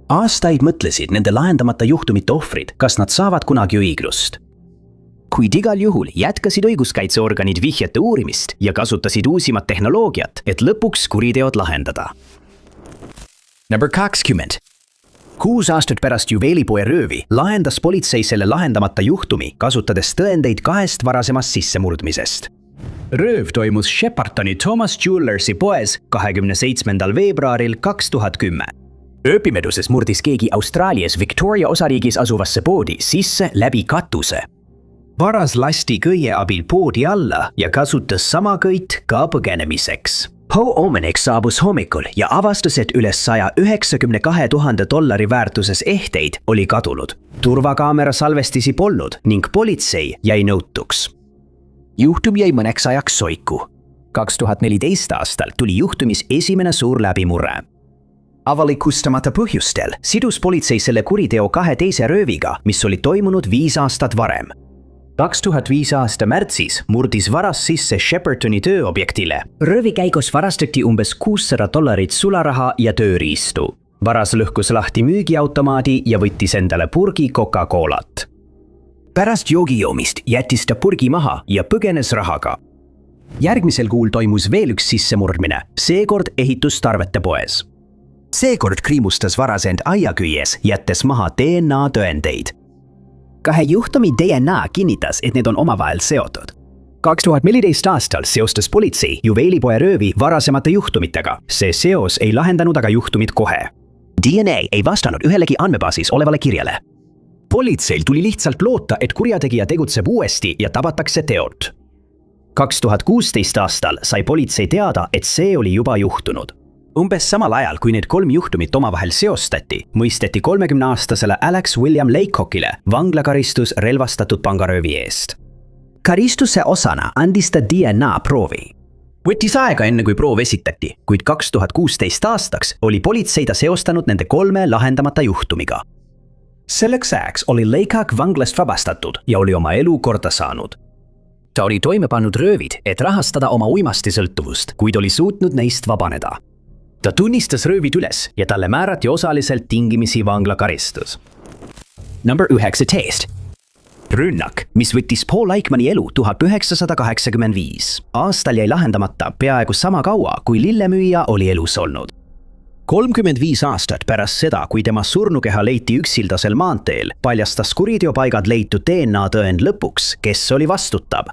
Aastaid mõtlesid nende lahendamata juhtumite ohvrid, kas nad saavad kunagi õiglust. Kuid igal juhul jätkasid õiguskaitseorganid vihjete uurimist ja kasutasid uusimat tehnoloogiat, et lõpuks kuriteod lahendada. Number 20. 6 aastat pärast juveelipoe röövi lahendas politsei selle lahendamata juhtumi, kasutades tõendeid 2 varasemast sissemurdmisest. Rööv toimus Sheppertoni Thomas Jewelersi poes 27. veebruaril 2010. Ööpimeduses murdis keegi Austraalias Victoria osariigis asuvasse poodi sisse läbi katuse. Varas lasti kõie abil poodi alla ja kasutas sama kõit ka põgenemiseks. Poe omanik saabus hommikul ja avastas, et üle $192 000 väärtuses ehteid oli kadunud. Turvakaamera salvestisi polnud ning politsei jäi nõutuks. Juhtum jäi mõneks ajaks soiku. 2014 aastal tuli juhtumis esimene suur läbimurre. Avalikustamata põhjustel sidus politsei selle kuriteo 2 teise rööviga, mis oli toimunud 5 aastat varem. 2005 aasta märtsis murdis varas sisse Sheppertoni tööobjektile. Röövi käigus varastati umbes $600 sularaha ja tööriistu. Varas lõhkus lahti müügiautomaadi ja võttis endale purgi Coca-Colat. Pärast joogijoomist jättis ta purgi maha ja põgenes rahaga. Järgmisel kuul toimus veel üks sissemurdmine, seekord ehitustarvete poes. Seekord kriimustas varas end aiaküües, jättes maha DNA tõendeid. 2 juhtumi DNA kinnitas, et need on omavahel seotud. 2014 aastal seostas politsei juveelipoe röövi varasemate juhtumitega. See seos ei lahendanud aga juhtumit kohe. DNA ei vastanud ühelegi andmebaasis olevale kirjale. Politseil tuli lihtsalt loota, et kurjategija tegutseb uuesti ja tabatakse teod. 2016 aastal sai politsei teada, et see oli juba juhtunud. Umbes samal ajal, kui need 3 juhtumit omavahel seostati, mõisteti 30-aastasele Alex William Laycockile vanglakaristus relvastatud pangaröövi eest. Karistuse osana andis ta DNA proovi. Võttis aega enne, kui proov esitati, kuid 2016 aastaks oli politsei ta seostanud nende 3 lahendamata juhtumiga. Selleks ajaks oli Laycock vanglast vabastatud ja oli oma elu korda saanud. Ta oli toime pannud röövid, et rahastada oma uimastisõltuvust, kuid oli suutnud neist vabaneda. Ta tunnistas röövid üles ja talle määrati osaliselt tingimisi vanglakaristus. Number 19. Rünnak, mis võttis Paul Eichmanni elu 1985. Aastal jäi lahendamata peaaegu sama kaua, kui lillemüüja oli elus olnud. 35 aastat pärast seda, kui tema surnukeha leiti üksildasel maanteel, paljastas kuriteopaigad leitud DNA tõend lõpuks, kes oli vastutav.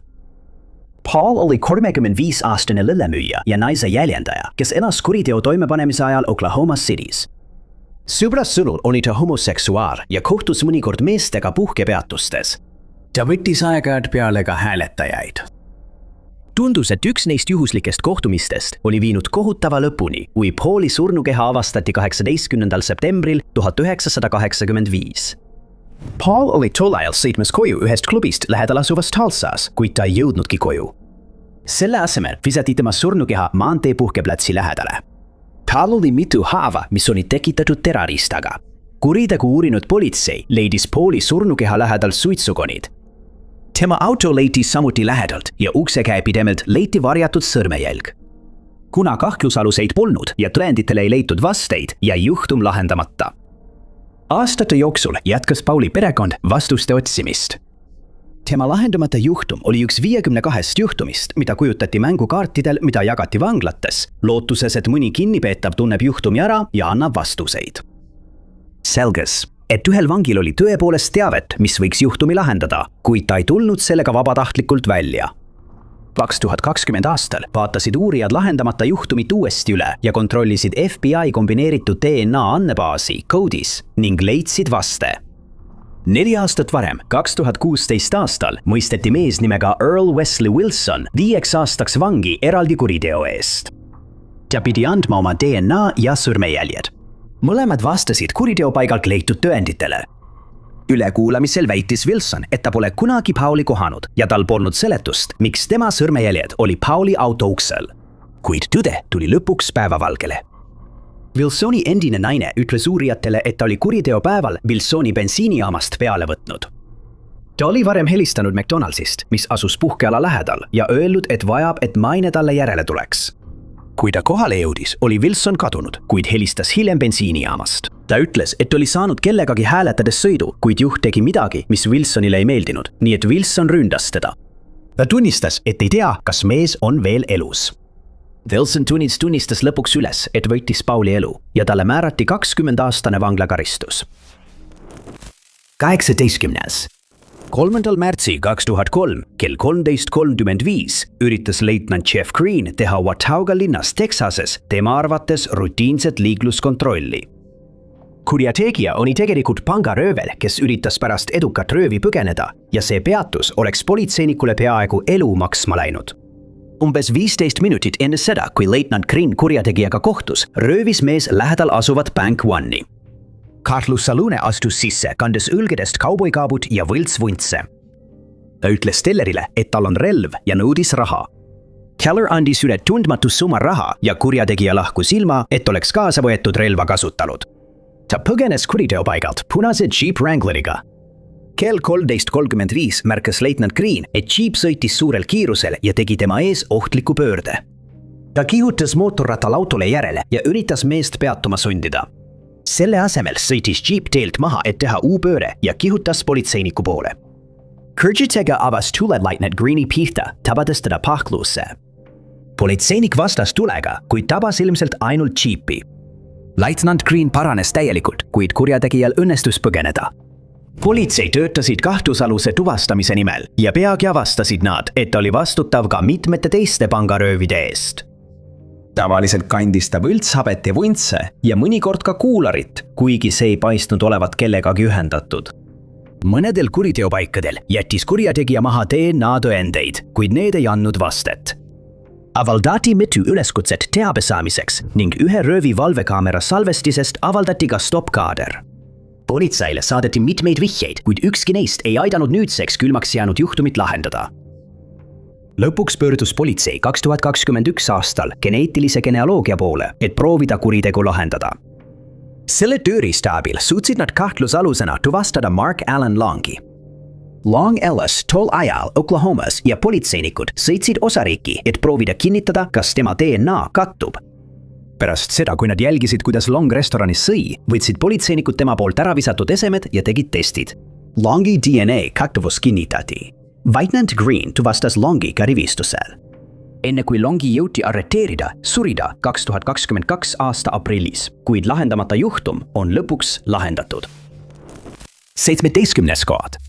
Paul oli 35-aastane lillemüüja ja naise jäljendaja, kes elas kuriteo toimepanemise ajal Oklahoma City's. Sõbras sõnul oli ta homoseksuaal ja kohtus mõnikord meestega puhkepeatustes. Ta võttis aeg-ajalt peale ka hääletajaid. Tundus, et üks neist juhuslikest kohtumistest oli viinud kohutava lõpuni, kui Pauli surnukeha avastati 18. septembril 1985. Paul oli tol ajal sõitmas koju ühest klubist lähedal asuvast Tulsas, kuid ta ei jõudnudki koju. Selle asemel visati tema surnukeha maantee puhkeplatsi lähedale. Tal oli mitu haava, mis olid tekitatud terariistaga. Kuritegu uurinud politsei leidis Pauli surnukeha lähedal suitsukonid. Tema auto leiti samuti lähedalt ja uksekäepidemelt leiti varjatud sõrmejälg. Kuna kahtlusaluseid polnud ja tõenditele ei leitud vasteid, jäi juhtum lahendamata. Aastate jooksul jätkas Pauli perekond vastuste otsimist. Tema lahendamata juhtum oli üks 52 juhtumist, mida kujutati mängukaartidel, mida jagati vanglates, lootuses, et mõni kinnipeetav tunneb juhtumi ära ja annab vastuseid. Selges, et ühel vangil oli tõepoolest teavet, mis võiks juhtumi lahendada, kuid ta ei tulnud sellega vabatahtlikult välja. 2020 aastal vaatasid uurijad lahendamata juhtumit uuesti üle ja kontrollisid FBI kombineeritud DNA andmebaasi Code'is ning leidsid vaste. 4 aastat varem, 2016 aastal, mõisteti mees nimega Earl Wesley Wilson 5 aastaks vangi eraldi kuriteo eest. Ta pidi andma oma DNA ja sõrmejäljed. Mõlemad vastasid kuriteopaigalt leitud tõenditele. Ülekuulamisel väitis Wilson, et ta pole kunagi Pauli kohanud ja tal polnud seletust, miks tema sõrmejäljed oli Pauli auto uksel. Kuid tõde tuli lõpuks päevavalgele. Wilsoni endine naine ütles uurijatele, et ta oli kuriteopäeval Wilsoni bensiinijaamast peale võtnud. Ta oli varem helistanud McDonaldsist, mis asus puhkeala lähedal ja öelnud, et vajab, et maine talle järele tuleks. Kui ta kohale jõudis, oli Wilson kadunud, kuid helistas hiljem bensiinijaamast. Ta ütles, et oli saanud kellegagi hääletades sõidu, kuid juht tegi midagi, mis Wilsonile ei meeldinud, nii et Wilson ründas teda. Ta tunnistas, et ei tea, kas mees on veel elus. Wilson tunnistas lõpuks üles, et võitis Pauli elu ja talle määrati 20-aastane vanglakaristus. 18. 3. märtsi 2003 kell 13:35 üritas leitnant Jeff Green teha Watauga linnas Texases tema arvates rutiinset liikluskontrolli. Kurjategija oli tegelikult pangaröövel, kes üritas pärast edukat röövi põgeneda ja see peatus oleks politseinikule peaaegu elu maksma läinud. Umbes 15 minutit enne seda, kui leitnant Green kurjategijaga kohtus, röövis mees lähedal asuvat Bank One'i. Carlos Salune astus sisse, kandes õlgedest kauboikaabut ja võltsvuntse. Ta ütles tellerile, et tal on relv ja nõudis raha. Keller andis üle tundmatu summa raha ja kurjategija lahkus ilma, et oleks kaasa võetud relva kasutanud. Ta põgenes kuriteopaigalt punase Jeep Wrangleriga. Kell 13:35 märkas leitnant Green, et Jeep sõitis suurel kiirusel ja tegi tema ees ohtliku pöörde. Ta kihutas mootorrattal autole järele ja üritas meest peatuma sundida. Selle asemel sõitis Jeep teelt maha, et teha U-pööre ja kihutas politseiniku poole. Kurjategija avas tule leitnant Greeni pihta, tabades teda pahkluusse. Politseinik vastas tulega, kuid tabas ilmselt ainult Jeepi. Leitnant Green paranes täielikult, kuid kurjategijal õnnestus põgeneda. Politsei töötasid kahtlusaluse tuvastamise nimel ja peagi avastasid nad, et oli vastutav ka mitmete teiste pangaröövide eest. Tavaliselt kandis ta võltshabet ja vuntse ja mõnikord ka kuularit, kuigi see ei paistnud olevat kellegagi ühendatud. Mõnedel kuriteopaikadel jättis kurjategija maha DNA tõendeid, kuid need ei andnud vastet. Avaldati mitu üleskutset teabe saamiseks ning ühe röövi valvekaamera salvestisest avaldati ka stoppkaader. Politseile saadeti mitmeid vihjeid, kuid ükski neist ei aidanud nüüdseks külmaks jäänud juhtumit lahendada. Lõpuks pöördus politsei 2021 aastal geneetilise genealoogia poole, et proovida kuritegu lahendada. Selle tööriista abil suutsid nad kahtlusalusena tuvastada Mark Allen Longi. Long Ellis tol ajal Oklahomas ja politseinikud sõitsid osariiki, et proovida kinnitada, kas tema DNA kattub. Pärast seda, kui nad jälgisid, kuidas Long restoranis sõi, võtsid politseinikud tema poolt ära visatud esemed ja tegid testid. Longi DNA kattuvus kinnitati. Leitnant Green tuvastas Longi ka rivistusel. Enne kui Longi jõuti arreteerida, suri ta 2022 aasta aprillis, kuid lahendamata juhtum on lõpuks lahendatud. 17. koht.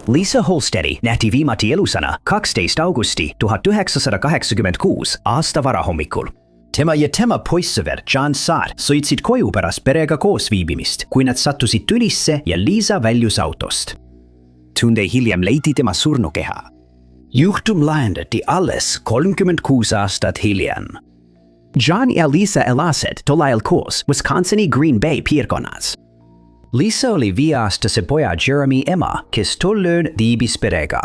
Lisa Holstedi nähti viimati elusana 12. augusti 1986 aasta varahommikul. Tema ja tema poissõber John Saad sõitsid koju pärast perega koos viibimist, kui nad sattusid tülisse ja Lisa väljus autost. Tunde hiljem leiti tema surnukeha. Juhtum lahendati alles 36 aastat hiljem. John ja Lisa elasid tol ajal koos Wisconsini Green Bay piirkonnas. Lisa oli 5-aastase poja Jeremy ema, kes tol ööl viibis perega.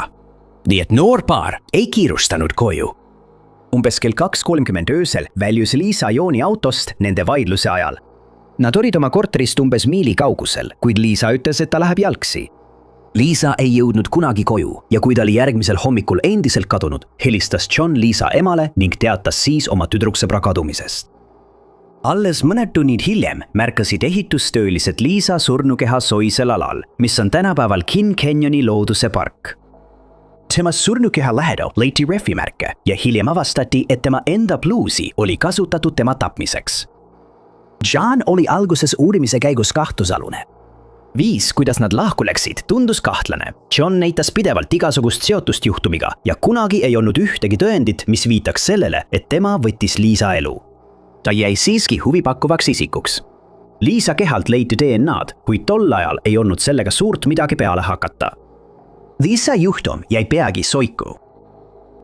Nii et noor paar ei kiirustanud koju. Umbes kell 2:30 öösel väljus Lisa Jooni autost nende vaidluse ajal. Nad olid oma korterist umbes miili kaugusel, kuid Lisa ütles, et ta läheb jalgsi. Lisa ei jõudnud kunagi koju ja kui ta oli järgmisel hommikul endiselt kadunud, helistas John Lisa emale ning teatas siis oma tüdruksõbra kadumisest. Alles mõned tunnid hiljem märkasid ehitustöölised Lisa surnukeha soisel alal, mis on tänapäeval King Canyoni looduse park. Tema surnukeha lähedal leiti rehvimärke ja hiljem avastati, et tema enda pluusi oli kasutatud tema tapmiseks. John oli alguses uurimise käigus kahtlusalune. Viis, kuidas nad lahku läksid, tundus kahtlane. John näitas pidevalt igasugust seotust juhtumiga ja kunagi ei olnud ühtegi tõendit, mis viitaks sellele, et tema võttis Lisa elu. Ta jäi siiski huvipakkuvaks isikuks. Lisa kehalt leiti DNA-d, kuid tol ajal ei olnud sellega suurt midagi peale hakata. Lisa juhtum jäi peagi soiku.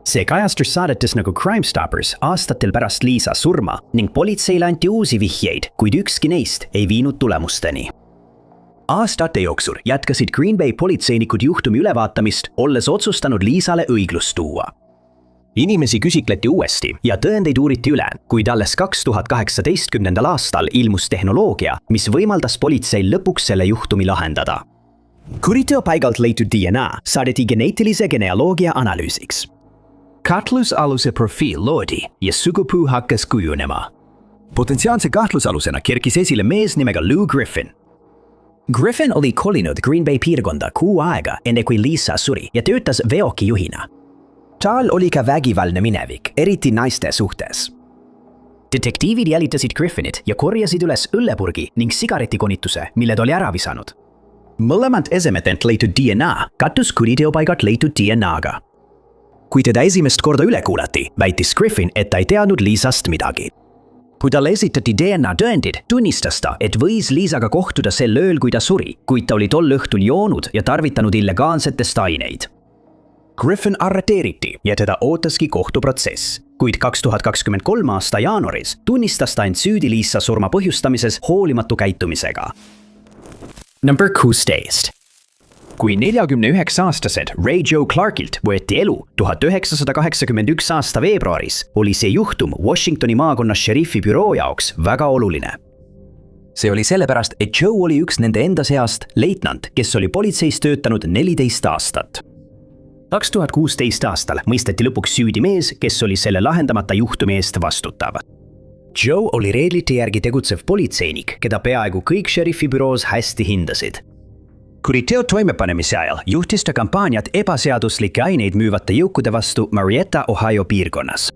See kajastus saadetes nagu Crime Stoppers aastatel pärast Lisa surma ning politseile anti uusi vihjeid, kuid ükski neist ei viinud tulemusteni. Aastate jooksul jätkasid Green Bay politseinikud juhtumi ülevaatamist, olles otsustanud Lisale õiglust tuua. Inimesi küsitleti uuesti ja tõendeid uuriti üle, kuid alles 2018. aastal ilmus tehnoloogia, mis võimaldas politseil lõpuks selle juhtumi lahendada. Kuriteopaigalt leitud DNA saadeti geneetilise genealoogia analüüsiks. Kahtlusaluse profiil loodi ja sugupuu hakkas kujunema. Potentsiaalse kahtlusalusena kerkis esile mees nimega Lou Griffin. Griffin oli kolinud Green Bay piirkonda kuu aega enne kui Lisa suri ja töötas veokijuhina. Tal oli ka vägivaldne minevik, eriti naiste suhtes. Detektiivid jälitasid Griffinit ja korjasid üles õllepurgi ning sigaretikonituse, mille ta oli ära visanud. Mõlemad esemetelt leitud DNA kattus kuriteopaigalt leitud DNA-ga. Kui teda esimest korda üle kuulati, väitis Griffin, et ta ei teadnud Lisast midagi. Kui talle esitati DNA tõendid, tunnistas ta, et võis Lisaga kohtuda sel ööl, kui ta suri, kuid ta oli tol õhtul joonud ja tarvitanud illegaalsetest aineid. Griffin arreteeriti ja teda ootaski kohtuprotsess, kuid 2023 aasta jaanuaris tunnistas ta end süüdi Lisa surma põhjustamises hoolimatu käitumisega. Number 16. Kui 49-aastased Ray Joe Clarkilt võeti elu 1981 aasta veebruaris, oli see juhtum Washingtoni maakonnas šeriffi büroo jaoks väga oluline. See oli sellepärast, et Joe oli üks nende enda seast leitnant, kes oli politseis töötanud 14 aastat. 2016 aastal mõisteti lõpuks süüdi mees, kes oli selle lahendamata juhtumi eest vastutav. Joe oli reeglite järgi tegutsev politseinik, keda peaaegu kõik šeriffi büroos hästi hindasid. Kuriteo toimepanemise ajal juhtis ta kampaaniat ebaseaduslikke aineid müüvate jõukude vastu Marietta, Ohio piirkonnas.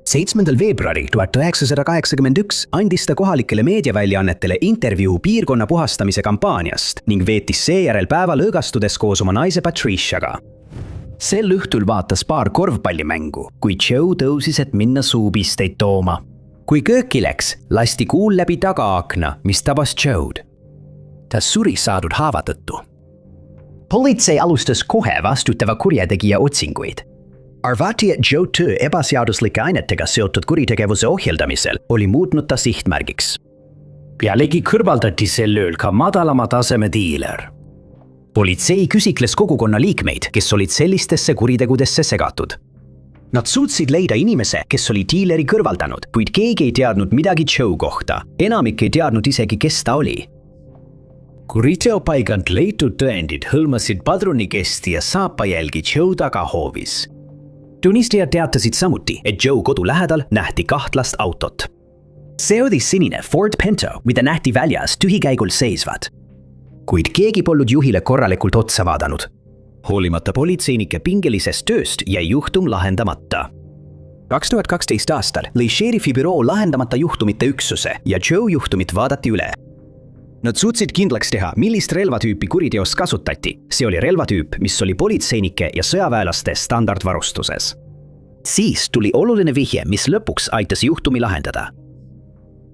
7. veebruari 1981 andis ta kohalikele meediaväljaannetele intervjuu piirkonna puhastamise kampaaniast ning veetis seejärel päeva lõõgastudes koos oma naise Patriciaga. Sel õhtul vaatas paar korvpallimängu, kui Joe tõusis, et minna suupisteid tooma. Kui kööki läks, lasti kuul läbi tagaakna, mis tabas Joe'd. Ta suri saadud haava tõttu. Politsei alustas kohe vastutava kurjategija otsinguid. Arvati, et Joe töö ebaseaduslike ainetega seotud kuritegevuse ohjeldamisel oli muutnud ta sihtmärgiks. Pealegi kõrvaldati sel ööl ka madalama taseme diiler. Politsei küsikles kogukonna liikmeid, kes olid sellistesse kuritegudesse segatud. Nad suutsid leida inimese, kes oli diileri kõrvaldanud, kuid keegi ei teadnud midagi Joe kohta. Enamik ei teadnud isegi, kes ta oli. Kuriteopaigant leitud tõendid hõlmasid padrunikesti ja saapajälgi Joe tagahoovis. Tunnistajad teatasid samuti, et Joe kodu lähedal nähti kahtlast autot. See oli sinine Ford Pinto, mida nähti väljas tühikäigul seisvad. Kuid keegi polnud juhile korralikult otsa vaadanud. Hoolimata politseinike pingelisest tööst jäi juhtum lahendamata. 2012 aastal lõi šeriffi büroo lahendamata juhtumite üksuse ja Joe juhtumit vaadati üle. Nad suutsid kindlaks teha, millist relvatüüpi kuriteos kasutati. See oli relvatüüp, mis oli politseinike ja sõjaväelaste standardvarustuses. Siis tuli oluline vihje, mis lõpuks aitas juhtumi lahendada.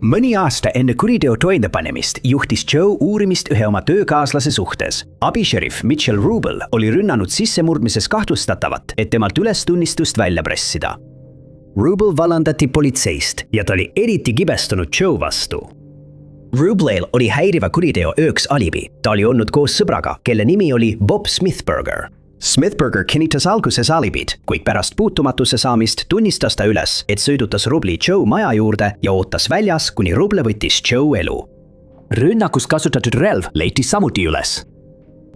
Mõni aasta enne kuriteo toimepanemist juhtis Joe uurimist ühe oma töökaaslase suhtes. Abisheriff Mitchell Rubel oli rünnanud sissemurdmises kahtlustatavat, et temalt ülestunnistust välja pressida. Rubel vallandati politseist ja ta oli eriti kibestunud Joe vastu. Rubelil oli häiriva kuriteo ööks alibi. Ta oli olnud koos sõbraga, kelle nimi oli Bob Smithburger. Smithburger kinnitas alguses alibid, kuid pärast puutumatuse saamist tunnistas ta üles, et sõidutas Rubli Joe maja juurde ja ootas väljas, kuni Ruble võttis Joe elu. Rünnakus kasutatud relv leiti samuti üles.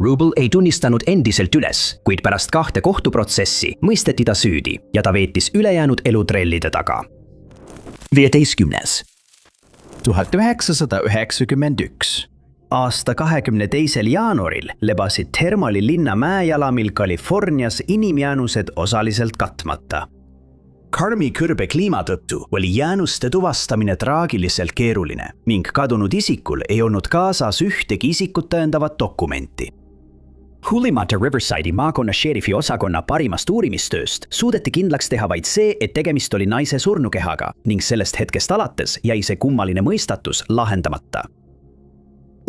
Rubel ei tunnistanud endiselt üles, kuid pärast 2 kohtuprotsessi mõisteti ta süüdi ja ta veetis ülejäänud elu trellide taga. 15. 1991. Aasta 22. jaanuaril lebasid Thermali linna mäejalamil Californias inimjäänused osaliselt katmata. Karmi kõrbe kliima tõttu oli jäänuste tuvastamine traagiliselt keeruline ning kadunud isikul ei olnud kaasas ühtegi isikut tõendavat dokumenti. Hoolimata Riverside'i maakonna šeriffi osakonna parimast uurimistööst suudeti kindlaks teha vaid see, et tegemist oli naise surnukehaga ning sellest hetkest alates jäi see kummaline mõistatus lahendamata.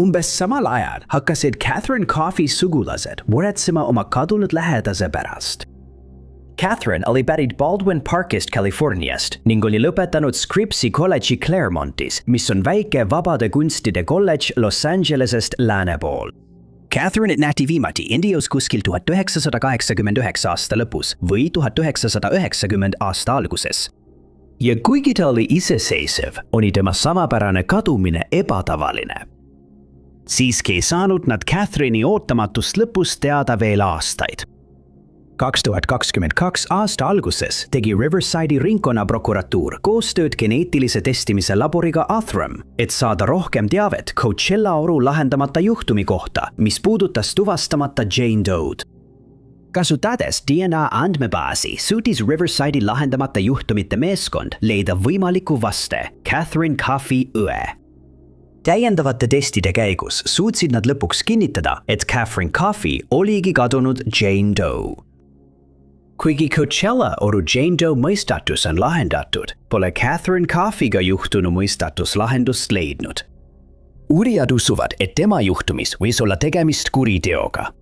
Umbes samal ajal hakkasid Catherine Coffey sugulased muretsema oma kadunud lähedase pärast. Catherine oli pärit Baldwin Parkist Californiast ning oli lõpetanud Scripsi kolledži Claremontis, mis on väike vabade kunstide kolledž Los Angelesest lääne pool. Catherine'it nähti viimati Indios kuskil 1989 aasta lõpus või 1990 aasta alguses. Ja kuigi ta oli iseseisev, oli tema samapärane kadumine ebatavaline. Siiski ei saanud nad Catherine'i ootamatust lõpust teada veel aastaid. 2022 aasta alguses tegi Riverside'i ringkonnaprokuratuur koostööd geneetilise testimise laboriga Athram, et saada rohkem teavet Coachella oru lahendamata juhtumi kohta, mis puudutas tuvastamata Jane Doe'd. Kasutades DNA andmebaasi suutis Riverside'i lahendamata juhtumite meeskond leida võimaliku vaste Catherine Coffey õe. Täiendavate testide käigus suutsid nad lõpuks kinnitada, et Catherine Coffey oligi kadunud Jane Doe. Kuigi Coachella oru Jane Doe mõistatus on lahendatud, pole Catherine Coffey'ga juhtunu mõistatus lahendust leidnud. Uurijad usuvad, et tema juhtumis võis olla tegemist kuriteoga.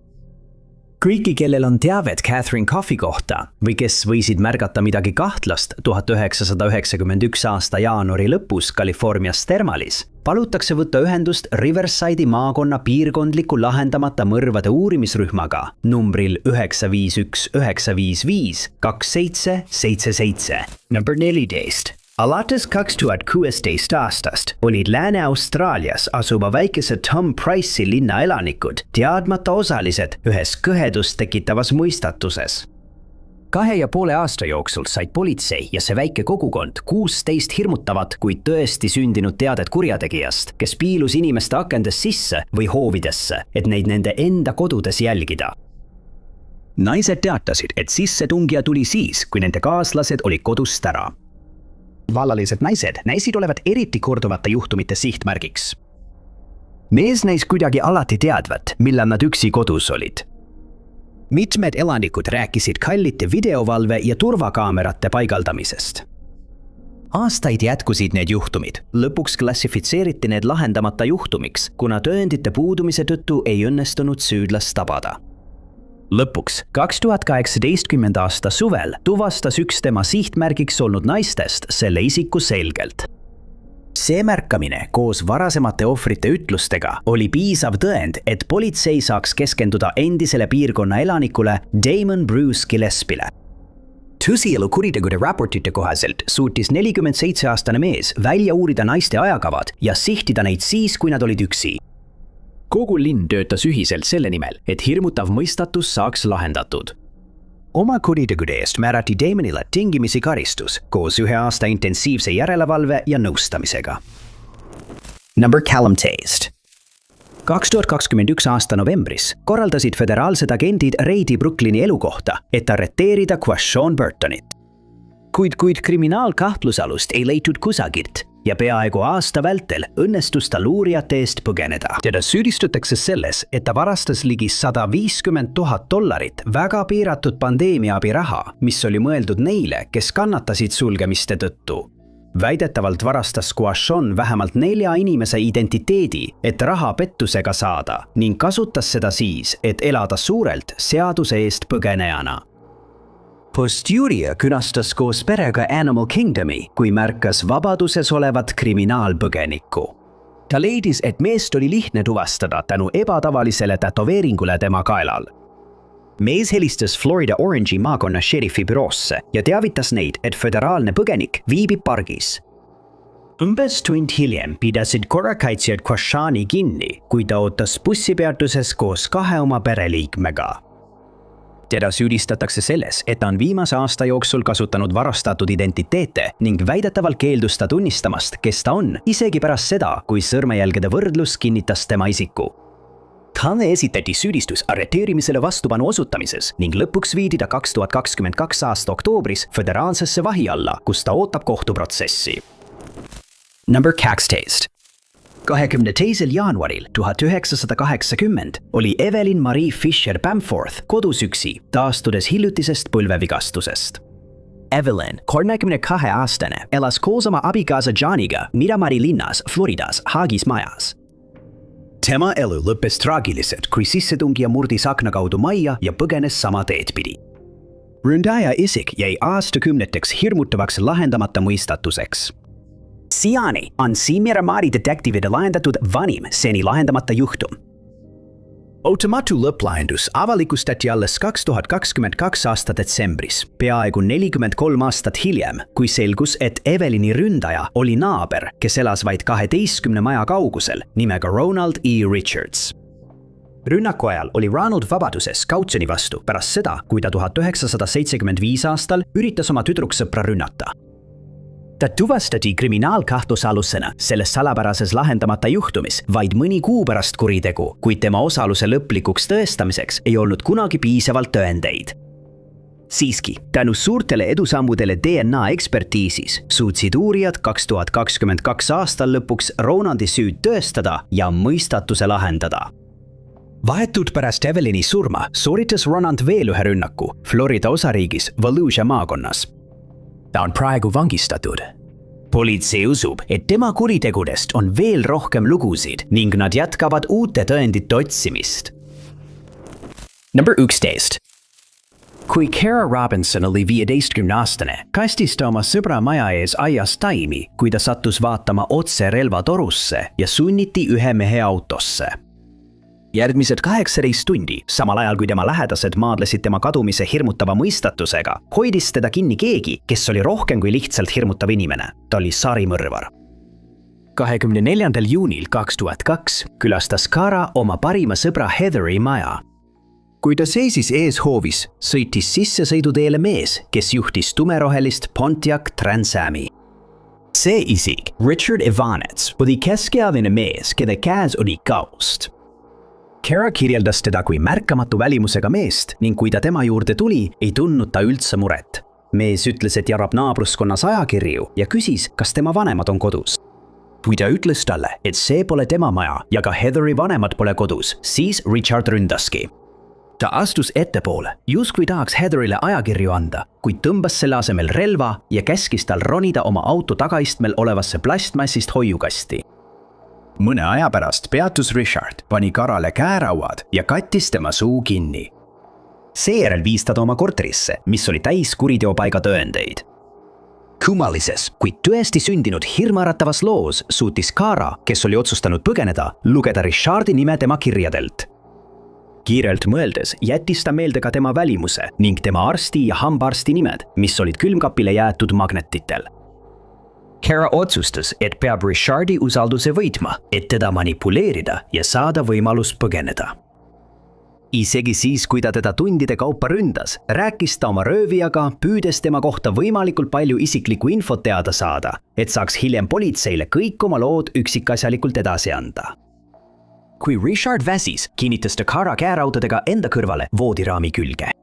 Kõiki, kellel on teavet Catherine Coffey kohta või kes võisid märgata midagi kahtlast 1991 aasta jaanuari lõpus Californias Thermalis, palutakse võtta ühendust Riverside'i maakonna piirkondliku lahendamata mõrvade uurimisrühmaga numbril 951 955 2777. Number 14. Alates 2016 aastast olid Lääne-Austraalias asuva väikese Tom Price'i linna elanikud teadmata osalised ühes kõhedust tekitavas mõistatuses. 2,5 aasta jooksul said politsei ja see väike kogukond 16 hirmutavat, kuid tõesti sündinud teadet kurjategijast, kes piilus inimeste akendest sisse või hoovidesse, et neid nende enda kodudes jälgida. Naised teatasid, et sissetungija tuli siis, kui nende kaaslased olid kodust ära. Vallalised naised näisid olevat eriti korduvate juhtumite sihtmärgiks. Mees näis kuidagi alati teadvat, millal nad üksi kodus olid. Mitmed elanikud rääkisid kallite videovalve ja turvakaamerate paigaldamisest. Aastaid jätkusid need juhtumid. Lõpuks klassifitseeriti need lahendamata juhtumiks, kuna tõendite puudumise tõttu ei õnnestunud süüdlast tabada. Lõpuks 2018 aasta suvel tuvastas üks tema sihtmärgiks olnud naistest selle isiku selgelt. See märkamine koos varasemate ohvrite ütlustega oli piisav tõend, et politsei saaks keskenduda endisele piirkonna elanikule Damon Bruce Gillespie'le. Tõsielu kuritegude raportite kohaselt suutis 47-aastane mees välja uurida naiste ajakavad ja sihtida neid siis, kui nad olid üksi. Kogu linn töötas ühiselt selle nimel, et hirmutav mõistatus saaks lahendatud. Oma kuritegude eest määrati Damonile tingimisi karistus koos 1 aasta intensiivse järelevalve ja nõustamisega. Number Callum Taste. 2021 aasta novembris korraldasid föderaalsed agendid reidi Brooklyni elukohta, et arreteerida Quashon Burtonit. Kuid kriminaalkahtlusalust ei leitud kusagilt ja peaaegu aasta vältel õnnestus tal uurijate eest põgeneda. Teda süüdistatakse selles, et ta varastas ligi $150,000 väga piiratud pandeemiaabiraha, mis oli mõeldud neile, kes kannatasid sulgemiste tõttu. Väidetavalt varastas Quashon vähemalt 4 inimese identiteedi, et raha pettusega saada ning kasutas seda siis, et elada suurelt seaduse eest põgenejana. Post-Juria külastas koos perega Animal Kingdomi, kui märkas vabaduses olevat kriminaalpõgenikku. Ta leidis, et meest oli lihtne tuvastada tänu ebatavalisele tätoveeringule tema kaelal. Mees helistas Florida Orange'i maakonna šerifi büroosse ja teavitas neid, et föderaalne põgenik viibib pargis. Umbes tund hiljem pidasid korrakaitsjad Quashoni kinni, kui ta ootas bussipeatuses koos 2 oma pereliikmega. Teda süüdistatakse selles, et ta on viimase aasta jooksul kasutanud varastatud identiteete ning väidetavalt keeldus ta tunnistamast, kes ta on, isegi pärast seda, kui sõrmejälgede võrdlus kinnitas tema isiku. Talle esitati süüdistus arreteerimisele vastupanu osutamises ning lõpuks viidi ta 2022 aasta oktoobris föderaalsesse vahi alla, kus ta ootab kohtuprotsessi. Number 12. 22. jaanuaril 1980 oli Evelyn Marie Fisher Bamforth kodus üksi, taastudes hiljutisest põlvevigastusest. Evelyn, 32-aastane, elas koos oma abikaasa Johniga Miramari linnas Floridas Haagis majas. Tema elu lõppes traagiliselt, kui sissetungija murdis akna kaudu majja ja põgenes sama teed pidi. Ründaja isik jäi aastakümneteks hirmutavaks lahendamata mõistatuseks. Siiani on Miramari detektiivide lahendatud vanim seni lahendamata juhtum. Automatu lõpplahendus avalikustati alles 2022 aasta detsembris, peaaegu 43 aastat hiljem, kui selgus, et Evelyni ründaja oli naaber, kes elas vaid 12 maja kaugusel nimega Ronald E. Richards. Rünnaku ajal oli Ronald vabaduses Kautsjoni vastu pärast seda, kui ta 1975 aastal üritas oma tüdruksõpra rünnata. Ta tuvastati kriminaalkahtlusalusena selles salapärases lahendamata juhtumis vaid mõni kuu pärast kuritegu, kuid tema osaluse lõplikuks tõestamiseks ei olnud kunagi piisavalt tõendeid. Siiski, tänu suurtele edusammudele DNA ekspertiisis suutsid uurijad 2022 aastal lõpuks Ronaldi süüd tõestada ja mõistatuse lahendada. Vahetult pärast Evelini surma sooritas Ronald veel ühe rünnaku Florida osariigis Volusia maakonnas. Ta on praegu vangistatud. Politsei usub, et tema kuritegudest on veel rohkem lugusid ning nad jätkavad uute tõendite otsimist. Number 11. Kui Kara Robinson oli 15-aastane, kastis ta oma sõbra maja ees aias taimi, kui ta sattus vaatama otse relvatorusse ja sunniti ühe mehe autosse. Järgmised 18 tundi, samal ajal kui tema lähedased maadlesid tema kadumise hirmutava mõistatusega, hoidis teda kinni keegi, kes oli rohkem kui lihtsalt hirmutav inimene. Ta oli sarimõrvar. 24. juunil 2002 külastas Kara oma parima sõbra Heatheri maja. Kui ta seisis ees hoovis, sõitis sissesõiduteele mees, kes juhtis tumerohelist Pontiac Trans Ami. See isik, Richard Ivanets, oli keskealine mees, keda käes oli kaust. Kara kirjeldas teda kui märkamatu välimusega meest ning kui ta tema juurde tuli, ei tundnud ta üldse muret. Mees ütles, et jarab naabruskonnas ajakirju ja küsis, kas tema vanemad on kodus. Kui ta ütles talle, et see pole tema maja ja ka Heatheri vanemad pole kodus, siis Richard ründaski. Ta astus ettepoole, justkui tahaks Heatherile ajakirju anda, kuid tõmbas selle asemel relva ja käskis tal ronida oma auto tagaistmel olevasse plastmassist hoiukasti. Mõne aja pärast peatus Richard, pani Karale käerauad ja kattis tema suu kinni. Seejärel viis ta oma korterisse, mis oli täis kuriteopaiga tõendeid. Kummalises, kuid tõesti sündinud hirmuäratavas loos suutis Kara, kes oli otsustanud põgeneda, lugeda Richardi nime tema kirjadelt. Kiirelt mõeldes jättis ta meelde ka tema välimuse ning tema arsti ja hambaarsti nimed, mis olid külmkapile jäetud magnetitel. Kara otsustas, et peab Richardi usalduse võitma, et teda manipuleerida ja saada võimalus põgeneda. Isegi siis, kui ta teda tundide kaupa ründas, rääkis ta oma röövijaga, püüdes tema kohta võimalikult palju isiklikku infot teada saada, et saaks hiljem politseile kõik oma lood üksikasjalikult edasi anda. Kui Richard väsis, kinnitas ta Kara käeraudadega enda kõrvale voodiraami külge.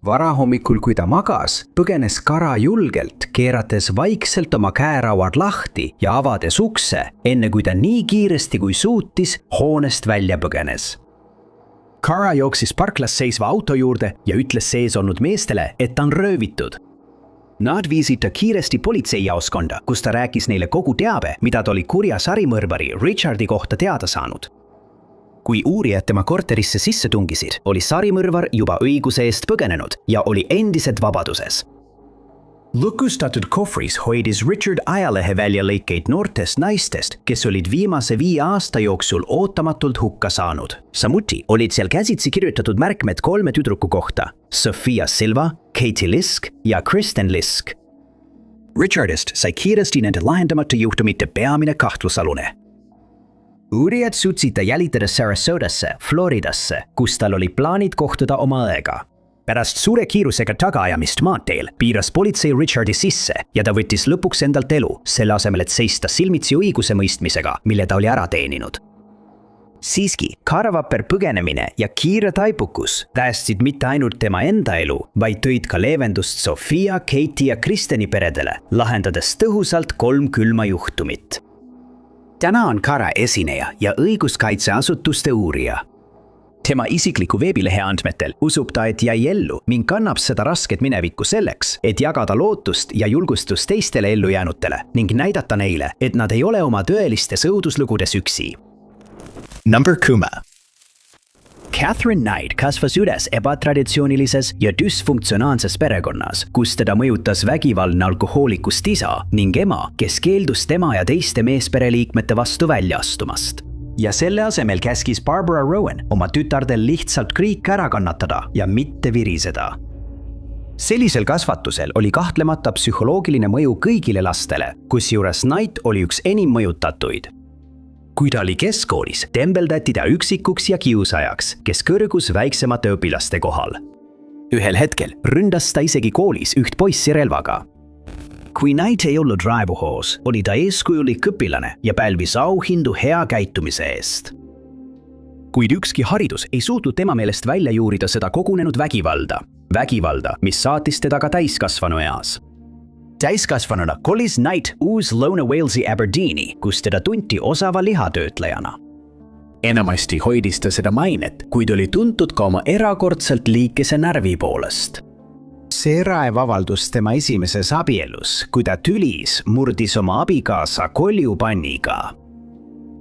Varahommikul, kui ta magas, põgenes Kara julgelt, keerates vaikselt oma käerauad lahti ja avades ukse, enne kui ta nii kiiresti kui suutis hoonest välja põgenes. Kara jooksis parklas seisva auto juurde ja ütles sees olnud meestele, et ta on röövitud. Nad viisid ta kiiresti politseijaoskonda, kus ta rääkis neile kogu teabe, mida ta oli kurja sarimõrvari Richardi kohta teada saanud. Kui uurijad tema korterisse sisse tungisid, oli sarimõrvar juba õiguse eest põgenenud ja oli endiselt vabaduses. Lukustatud kohvris hoidis Richard ajalehe väljalõikeid noortest naistest, kes olid viimase 5 aasta jooksul ootamatult hukka saanud. Samuti olid seal käsitsi kirjutatud märkmed 3 tüdruku kohta: Sophia Silva, Katie Lisk ja Kristen Lisk. Richardist sai kiiresti nende lahendamata juhtumite peamine kahtlusalune. Uurijad suutsid ta jälitada Sarasotasse, Floridasse, kus tal oli plaanid kohtuda oma õega. Pärast suure kiirusega tagaajamist maanteel piiras politsei Richardi sisse ja ta võttis lõpuks endalt elu, selle asemel, et seista silmitsi õiguse mõistmisega, mille ta oli ära teeninud. Siiski, Kara-vapper põgenemine ja kiire taipukus päästsid mitte ainult tema enda elu, vaid tõid ka leevendust Sophia, Katie ja Kristeni peredele, lahendades tõhusalt 3 külma juhtumit. Täna on Kara esineja ja õiguskaitseasutuste uurija. Tema isikliku veebilehe andmetel usub ta, et jäi ellu ning kannab seda rasket minevikku selleks, et jagada lootust ja julgustust teistele ellujäänutele ning näidata neile, et nad ei ole oma tõelistes õuduslugudes üksi. Number 10. Catherine Knight kasvas üles ebatraditsioonilises ja dysfunktsionaalses perekonnas, kus teda mõjutas vägivaldne alkohoolikust isa ning ema, kes keeldus tema ja teiste meespereliikmete vastu välja astumast. Ja selle asemel käskis Barbara Rowan oma tütardel lihtsalt kriik ära kannatada ja mitte viriseda. Sellisel kasvatusel oli kahtlemata psühholoogiline mõju kõigile lastele, kusjuures Knight oli üks enim mõjutatuid. Kui ta oli keskkoolis, tembeldati ta üksikuks ja kiusajaks, kes kõrgus väiksemate õpilaste kohal. Ühel hetkel ründas ta isegi koolis üht poissi relvaga. Kui Knight ei olnud raivuhoos, oli ta eeskujulik õpilane ja pälvis auhindu hea käitumise eest. Kuid ükski haridus ei suutnud tema meelest välja juurida seda kogunenud vägivalda. Vägivalda, mis saatis teda ka täiskasvanu eas. Täiskasvanuna kolis Knight Uus-Lõuna Walesi Aberdeeni, kus teda tunti osava lihatöötlejana. Enamasti hoidis ta seda mainet, kuid oli tuntud ka oma erakordselt liikese närvi poolest. See raev avaldus tema esimeses abielus, kui ta tülis murdis oma abikaasa koljupanniga.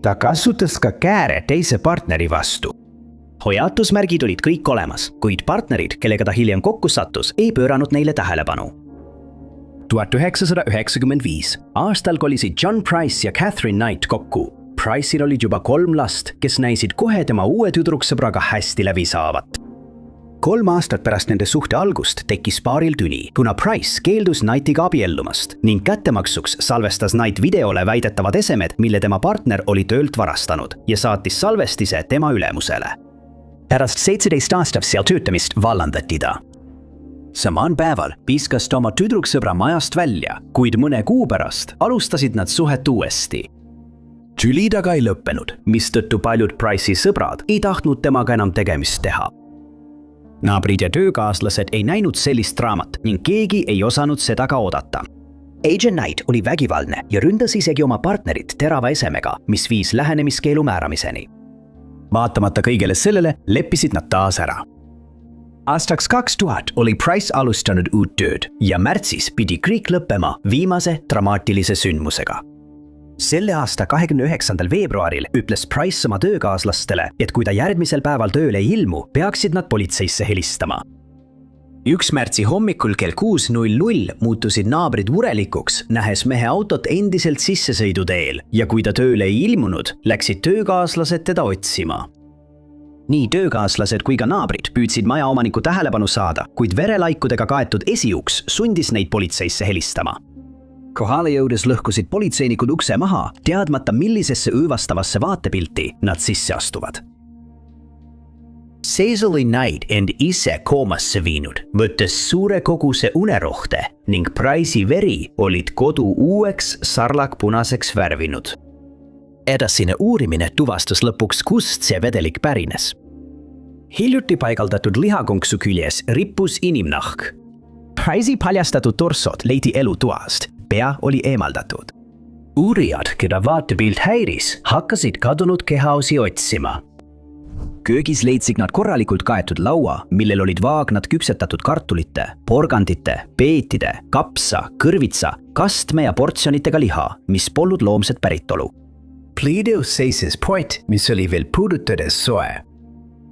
Ta kasutas ka kääre teise partneri vastu. Hoiatusmärgid olid kõik olemas, kuid partnerid, kellega ta hiljem kokku sattus, ei pööranud neile tähelepanu. 1995. Aastal kolisid John Price ja Catherine Knight kokku. Price'il olid juba 3 last, kes näisid kohe tema uue tüdruksõbraga hästi läbi saavat. 3 aastat pärast nende suhte algust tekkis paaril tüli, kuna Price keeldus Knightiga abiellumast ning kättemaksuks salvestas Knight videole väidetavad esemed, mille tema partner oli töölt varastanud ja saatis salvestise tema ülemusele. Pärast 17 aastat seal töötamist vallandati ta. Samaan päeval piskas ta oma tüdruksõbra majast välja, kuid mõne kuu pärast alustasid nad suhet uuesti. Tüli taga ei lõppenud, mistõttu paljud Price'i sõbrad ei tahtnud temaga enam tegemist teha. Naabrid ja töökaaslased ei näinud sellist draamat ning keegi ei osanud seda ka oodata. Agent Knight oli vägivaldne ja ründas isegi oma partnerit terava esemega, mis viis lähenemiskeelu määramiseni. Vaatamata kõigele sellele leppisid nad taas ära. Aastaks 2000 oli Price alustanud uut tööd ja märtsis pidi kõik lõppema viimase dramaatilise sündmusega. Selle aasta 29. veebruaril ütles Price oma töökaaslastele, et kui ta järgmisel päeval tööle ei ilmu, peaksid nad politseisse helistama. 1. märtsi hommikul kell 6:00 muutusid naabrid murelikuks, nähes mehe autot endiselt sissesõiduteel ja kui ta tööle ei ilmunud, läksid töökaaslased teda otsima. Nii töökaaslased kui ka naabrid püüdsid majaomaniku tähelepanu saada, kuid verelaikudega kaetud esiuks sundis neid politseisse helistama. Kohale jõudes lõhkusid politseinikud ukse maha, teadmata millisesse õõvastavasse vaatepilti nad sisse astuvad. Sees oli Knight end ise koomasse viinud, võttes suure koguse unerohte ning Price'i veri olid kodu uueks sarlakpunaseks värvinud. Edasine uurimine tuvastas lõpuks, kust see vedelik pärines. Hiljuti paigaldatud lihakonksu küljes rippus inimnahk. Price'i paljastatud torsod leiti elutoast. Pea oli eemaldatud. Uurijad, keda vaatepilt häiris, hakkasid kadunud kehaosi otsima. Köögis leidsid nad korralikult kaetud laua, millel olid vaagnad küpsetatud kartulite, porgandite, peetide, kapsa, kõrvitsa, kastme ja portsjonitega liha, mis polnud loomset päritolu. Pliidus seisis poet, mis oli veel puudutades soe.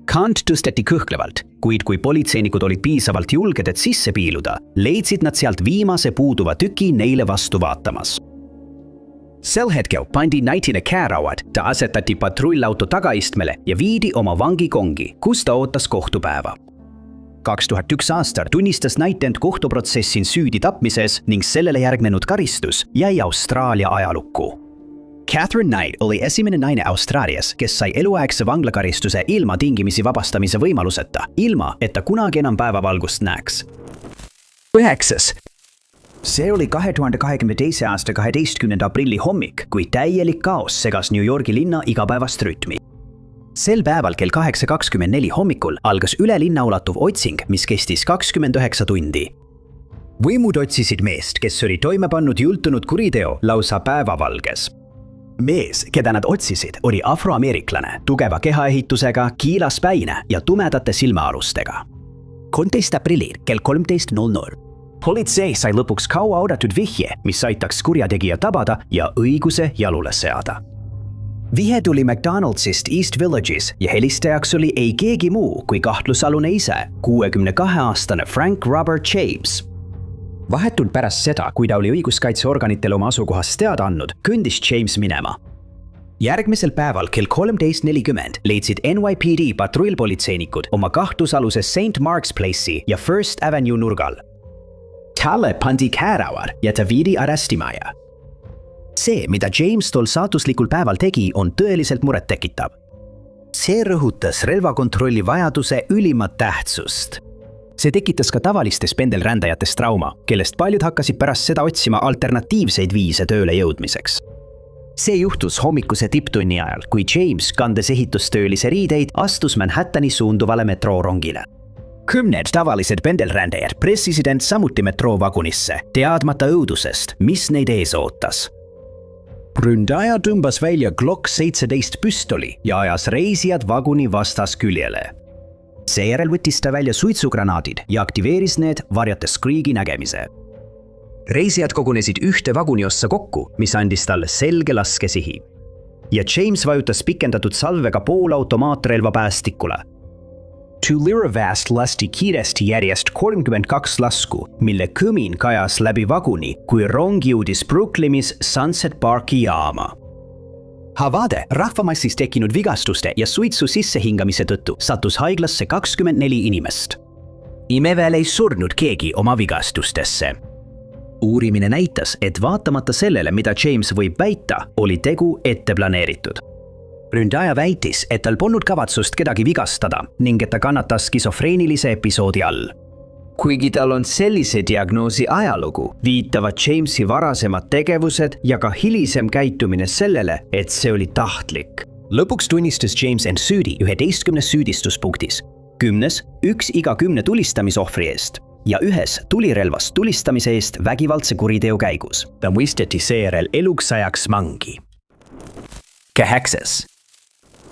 Kant tõsteti kõhklevalt, kuid kui politseinikud olid piisavalt julged, et sisse piiluda, leidsid nad sealt viimase puuduva tüki neile vastu vaatamas. Sel hetkel pandi Knightile käerauad, ta asetati patrullauto tagaistmele ja viidi oma vangikongi, kus ta ootas kohtupäeva. 2001 aastal tunnistas Knight end kohtuprotsessin süüdi tapmises ning sellele järgnenud karistus jäi Austraalia ajalukku. Catherine Knight oli esimene naine Austraalias, kes sai eluaegse vanglakaristuse ilma tingimisi vabastamise võimaluseta, ilma et ta kunagi enam päevavalgust näeks. 9. See oli 2022. aasta 12. aprilli hommik, kui täielik kaos segas New Yorgi linna igapäevast rütmi. Sel päeval kell 8:24 hommikul algas üle linna ulatuv otsing, mis kestis 29 tundi. Võimud otsisid meest, kes oli toime pannud jultunud kuriteo lausa päevavalges. Mees, keda nad otsisid, oli afroameeriklane, tugeva kehaehitusega, kiilas päine ja tumedate silmaalustega. 13. aprillil kell 13:00. Politsei sai lõpuks kaua oodatud vihje, mis aitaks kurjategija tabada ja õiguse jalule seada. Vihe tuli McDonaldsist East Villages ja helistajaks oli ei keegi muu kui kahtlusalune ise, 62-aastane Frank Robert James. Vahetult pärast seda, kui ta oli õiguskaitseorganitele oma asukohast teada andnud, kõndis James minema. Järgmisel päeval kell 13:40 leidsid NYPD patrullpolitseinikud oma kahtlusaluse St. Mark's Place'i ja First Avenue nurgal. Talle pandi käerauad ja ta viidi arestimaja. see, mida James tol saatuslikul päeval tegi, on tõeliselt murettekitav. See rõhutas relvakontrolli vajaduse ülimat tähtsust. See tekitas ka tavalistes pendelrändajatest trauma, kellest paljud hakkasid pärast seda otsima alternatiivseid viise tööle jõudmiseks. See juhtus hommikuse tipptunni ajal, kui James, kandes ehitustöölise riideid, astus Manhattani suunduvale metroorongile. Kümned tavalised pendelrändajad pressisid end samuti metroovagunisse, teadmata õudusest, mis neid ees ootas. Ründaja tõmbas välja Glock 17 püstoli ja ajas reisijad vaguni vastasküljele. Seejärel võttis ta välja suitsugranaadid ja aktiveeris need, varjates Kriegi nägemise. Reisijad kogunesid ühte vaguniossa kokku, mis andis talle selge laskesihi. Ja James vajutas pikendatud salvega poolautomaatrelva päästikule. Tulirevast lasti kiiresti järjest 32 lasku, mille kõmin kajas läbi vaguni, kui rong jõudis Brooklynis Sunset Parki jaama. Havade rahvamassis tekkinud vigastuste ja suitsu sissehingamise tõttu sattus haiglasse 24 inimest. Imeväel ei surnud keegi oma vigastustesse. Uurimine näitas, et vaatamata sellele, mida James võib väita, oli tegu ette planeeritud. Ründaja väitis, et tal polnud kavatsust kedagi vigastada ning et ta kannatas skisofreenilise episoodi all. Kuigi tal on sellise diagnoosi ajalugu, viitavad Jamesi varasemad tegevused ja ka hilisem käitumine sellele, et see oli tahtlik. Lõpuks tunnistas James end süüdi 11 süüdistuspunktis, 10 üks iga 10 tulistamisohvri eest ja 1 tulirelvast tulistamise eest vägivaldse kuriteo käigus. Ta mõisteti seejärel eluks ajaks vangi. 8.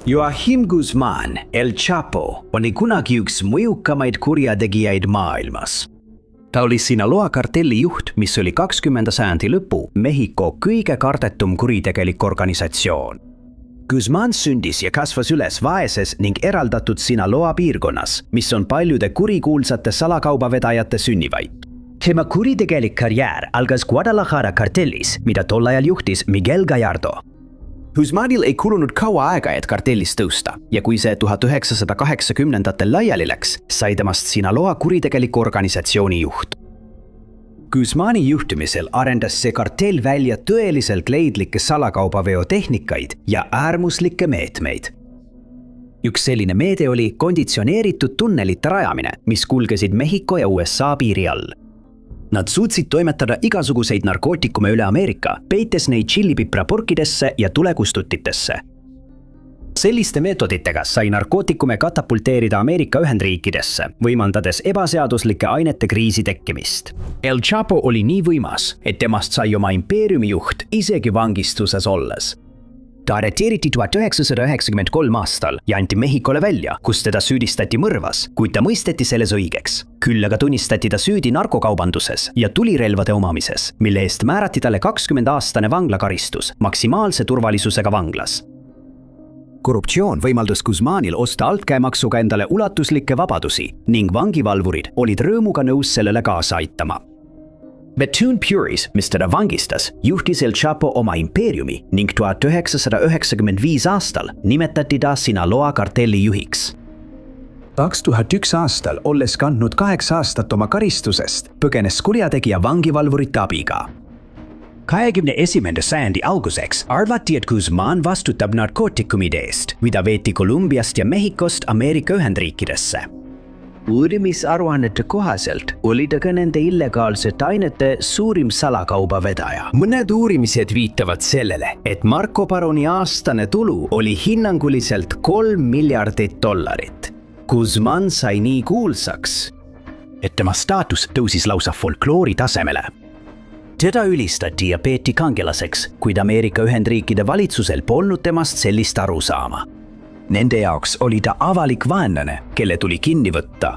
Joachim Guzman, El Chapo, oli kunagi üks mõjukamaid kurjategijaid maailmas. Ta oli Sinaloa kartelli juht, mis oli 20. sajandi lõpu Mehhiko kõige kardetum kuritegelik organisatsioon. Guzman sündis ja kasvas üles vaeses ning eraldatud Sinaloa piirkonnas, mis on paljude kurikuulsate salakaubavedajate sünnivaid. Tema kuritegelik karjäär algas Guadalajara kartellis, mida tol ajal juhtis Miguel Gallardo. Guzmanil ei kulunud kaua aega, et kartellist tõusta ja kui see 1980-ndatel laiali läks, sai temast Sinaloa kuritegeliku organisatsiooni juht. Guzmani juhtimisel arendas see kartell välja tõeliselt leidlikke salakaubaveo tehnikaid ja äärmuslikke meetmeid. Üks selline meede oli konditsioneeritud tunnelite rajamine, mis kulgesid Mehhiko ja USA piiri all. Nad suutsid toimetada igasuguseid narkootikume üle Ameerika, peites neid tšillipiprapurkidesse ja tulekustutitesse. Selliste meetoditega sai narkootikume katapulteerida Ameerika Ühendriikidesse, võimaldades ebaseaduslike ainete kriisi tekkimist. El Chapo oli nii võimas, et temast sai oma impeeriumi juht isegi vangistuses olles. Ta arreteeriti 1993 aastal ja anti Mehhikole välja, kus teda süüdistati mõrvas, kuid ta mõisteti selles õigeks. Küll aga tunnistati ta süüdi narkokaubanduses ja tulirelvade omamises, mille eest määrati talle 20-aastane vanglakaristus maksimaalse turvalisusega vanglas. Korruptsioon võimaldas Guzmanil osta altkäemaksuga endale ulatuslikke vabadusi ning vangivalvurid olid rõõmuga nõus sellele kaasa aitama. Bethune Puris, mis teda vangistas, juhtis El Chapo oma impeeriumi ning 1995 aastal nimetati ta Sinaloa kartelli juhiks. 2001 aastal, olles kandnud 8 aastat oma karistusest, põgenes kurjategija vangivalvurite abiga. 21. sajandi alguseks arvati, et Guzman vastutab narkootikumide eest, mida veeti Kolumbiast ja Mehhikost Ameerika Ühendriikidesse. Uurimisaruannete kohaselt oli ta ka nende illegaalsete ainete suurim salakaubavedaja. Mõned uurimised viitavad sellele, et Marco Baroni aastane tulu oli hinnanguliselt $3 miljardit. Guzman sai nii kuulsaks, et tema staatus tõusis lausa folkloori tasemele. Teda ülistati ja peeti kangelaseks, kuid Ameerika Ühendriikide valitsusel polnud temast sellist arusaama. Nende jaoks oli ta avalik vaenlane, kelle tuli kinni võtta.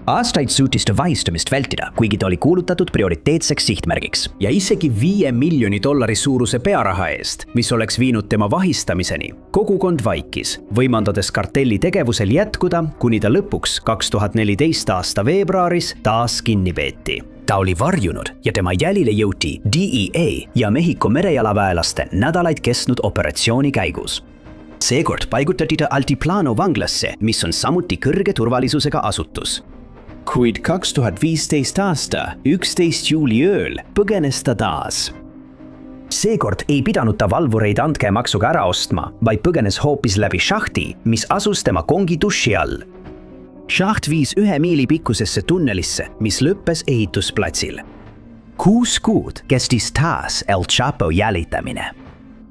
Aastaid suutis ta vahistamist vältida, kuigi ta oli kuulutatud prioriteetseks sihtmärgiks ja isegi $5 miljoni suuruse pearaha eest, mis oleks viinud tema vahistamiseni. Kogukond vaikis, võimaldades kartelli tegevusel jätkuda, kuni ta lõpuks 2014 aasta veebruaris taas kinni peeti. Ta oli varjunud ja tema jälile jõuti DEA ja Mehhiko merejalaväelaste nädalaid kestnud operatsiooni käigus. Seekord paigutati ta Altiplano vanglasse, mis on samuti kõrge turvalisusega asutus. Kuid 2015 aasta 11 juuli ööl põgenes ta taas. Seekord ei pidanud ta valvureid andkemaksuga ära ostma, vaid põgenes hoopis läbi šahti, mis asus tema kongi duši all. Šaht viis 1 miili pikkusesse tunnelisse, mis lõppes ehitusplatsil. 6 kuud kestis taas El Chapo jälitamine.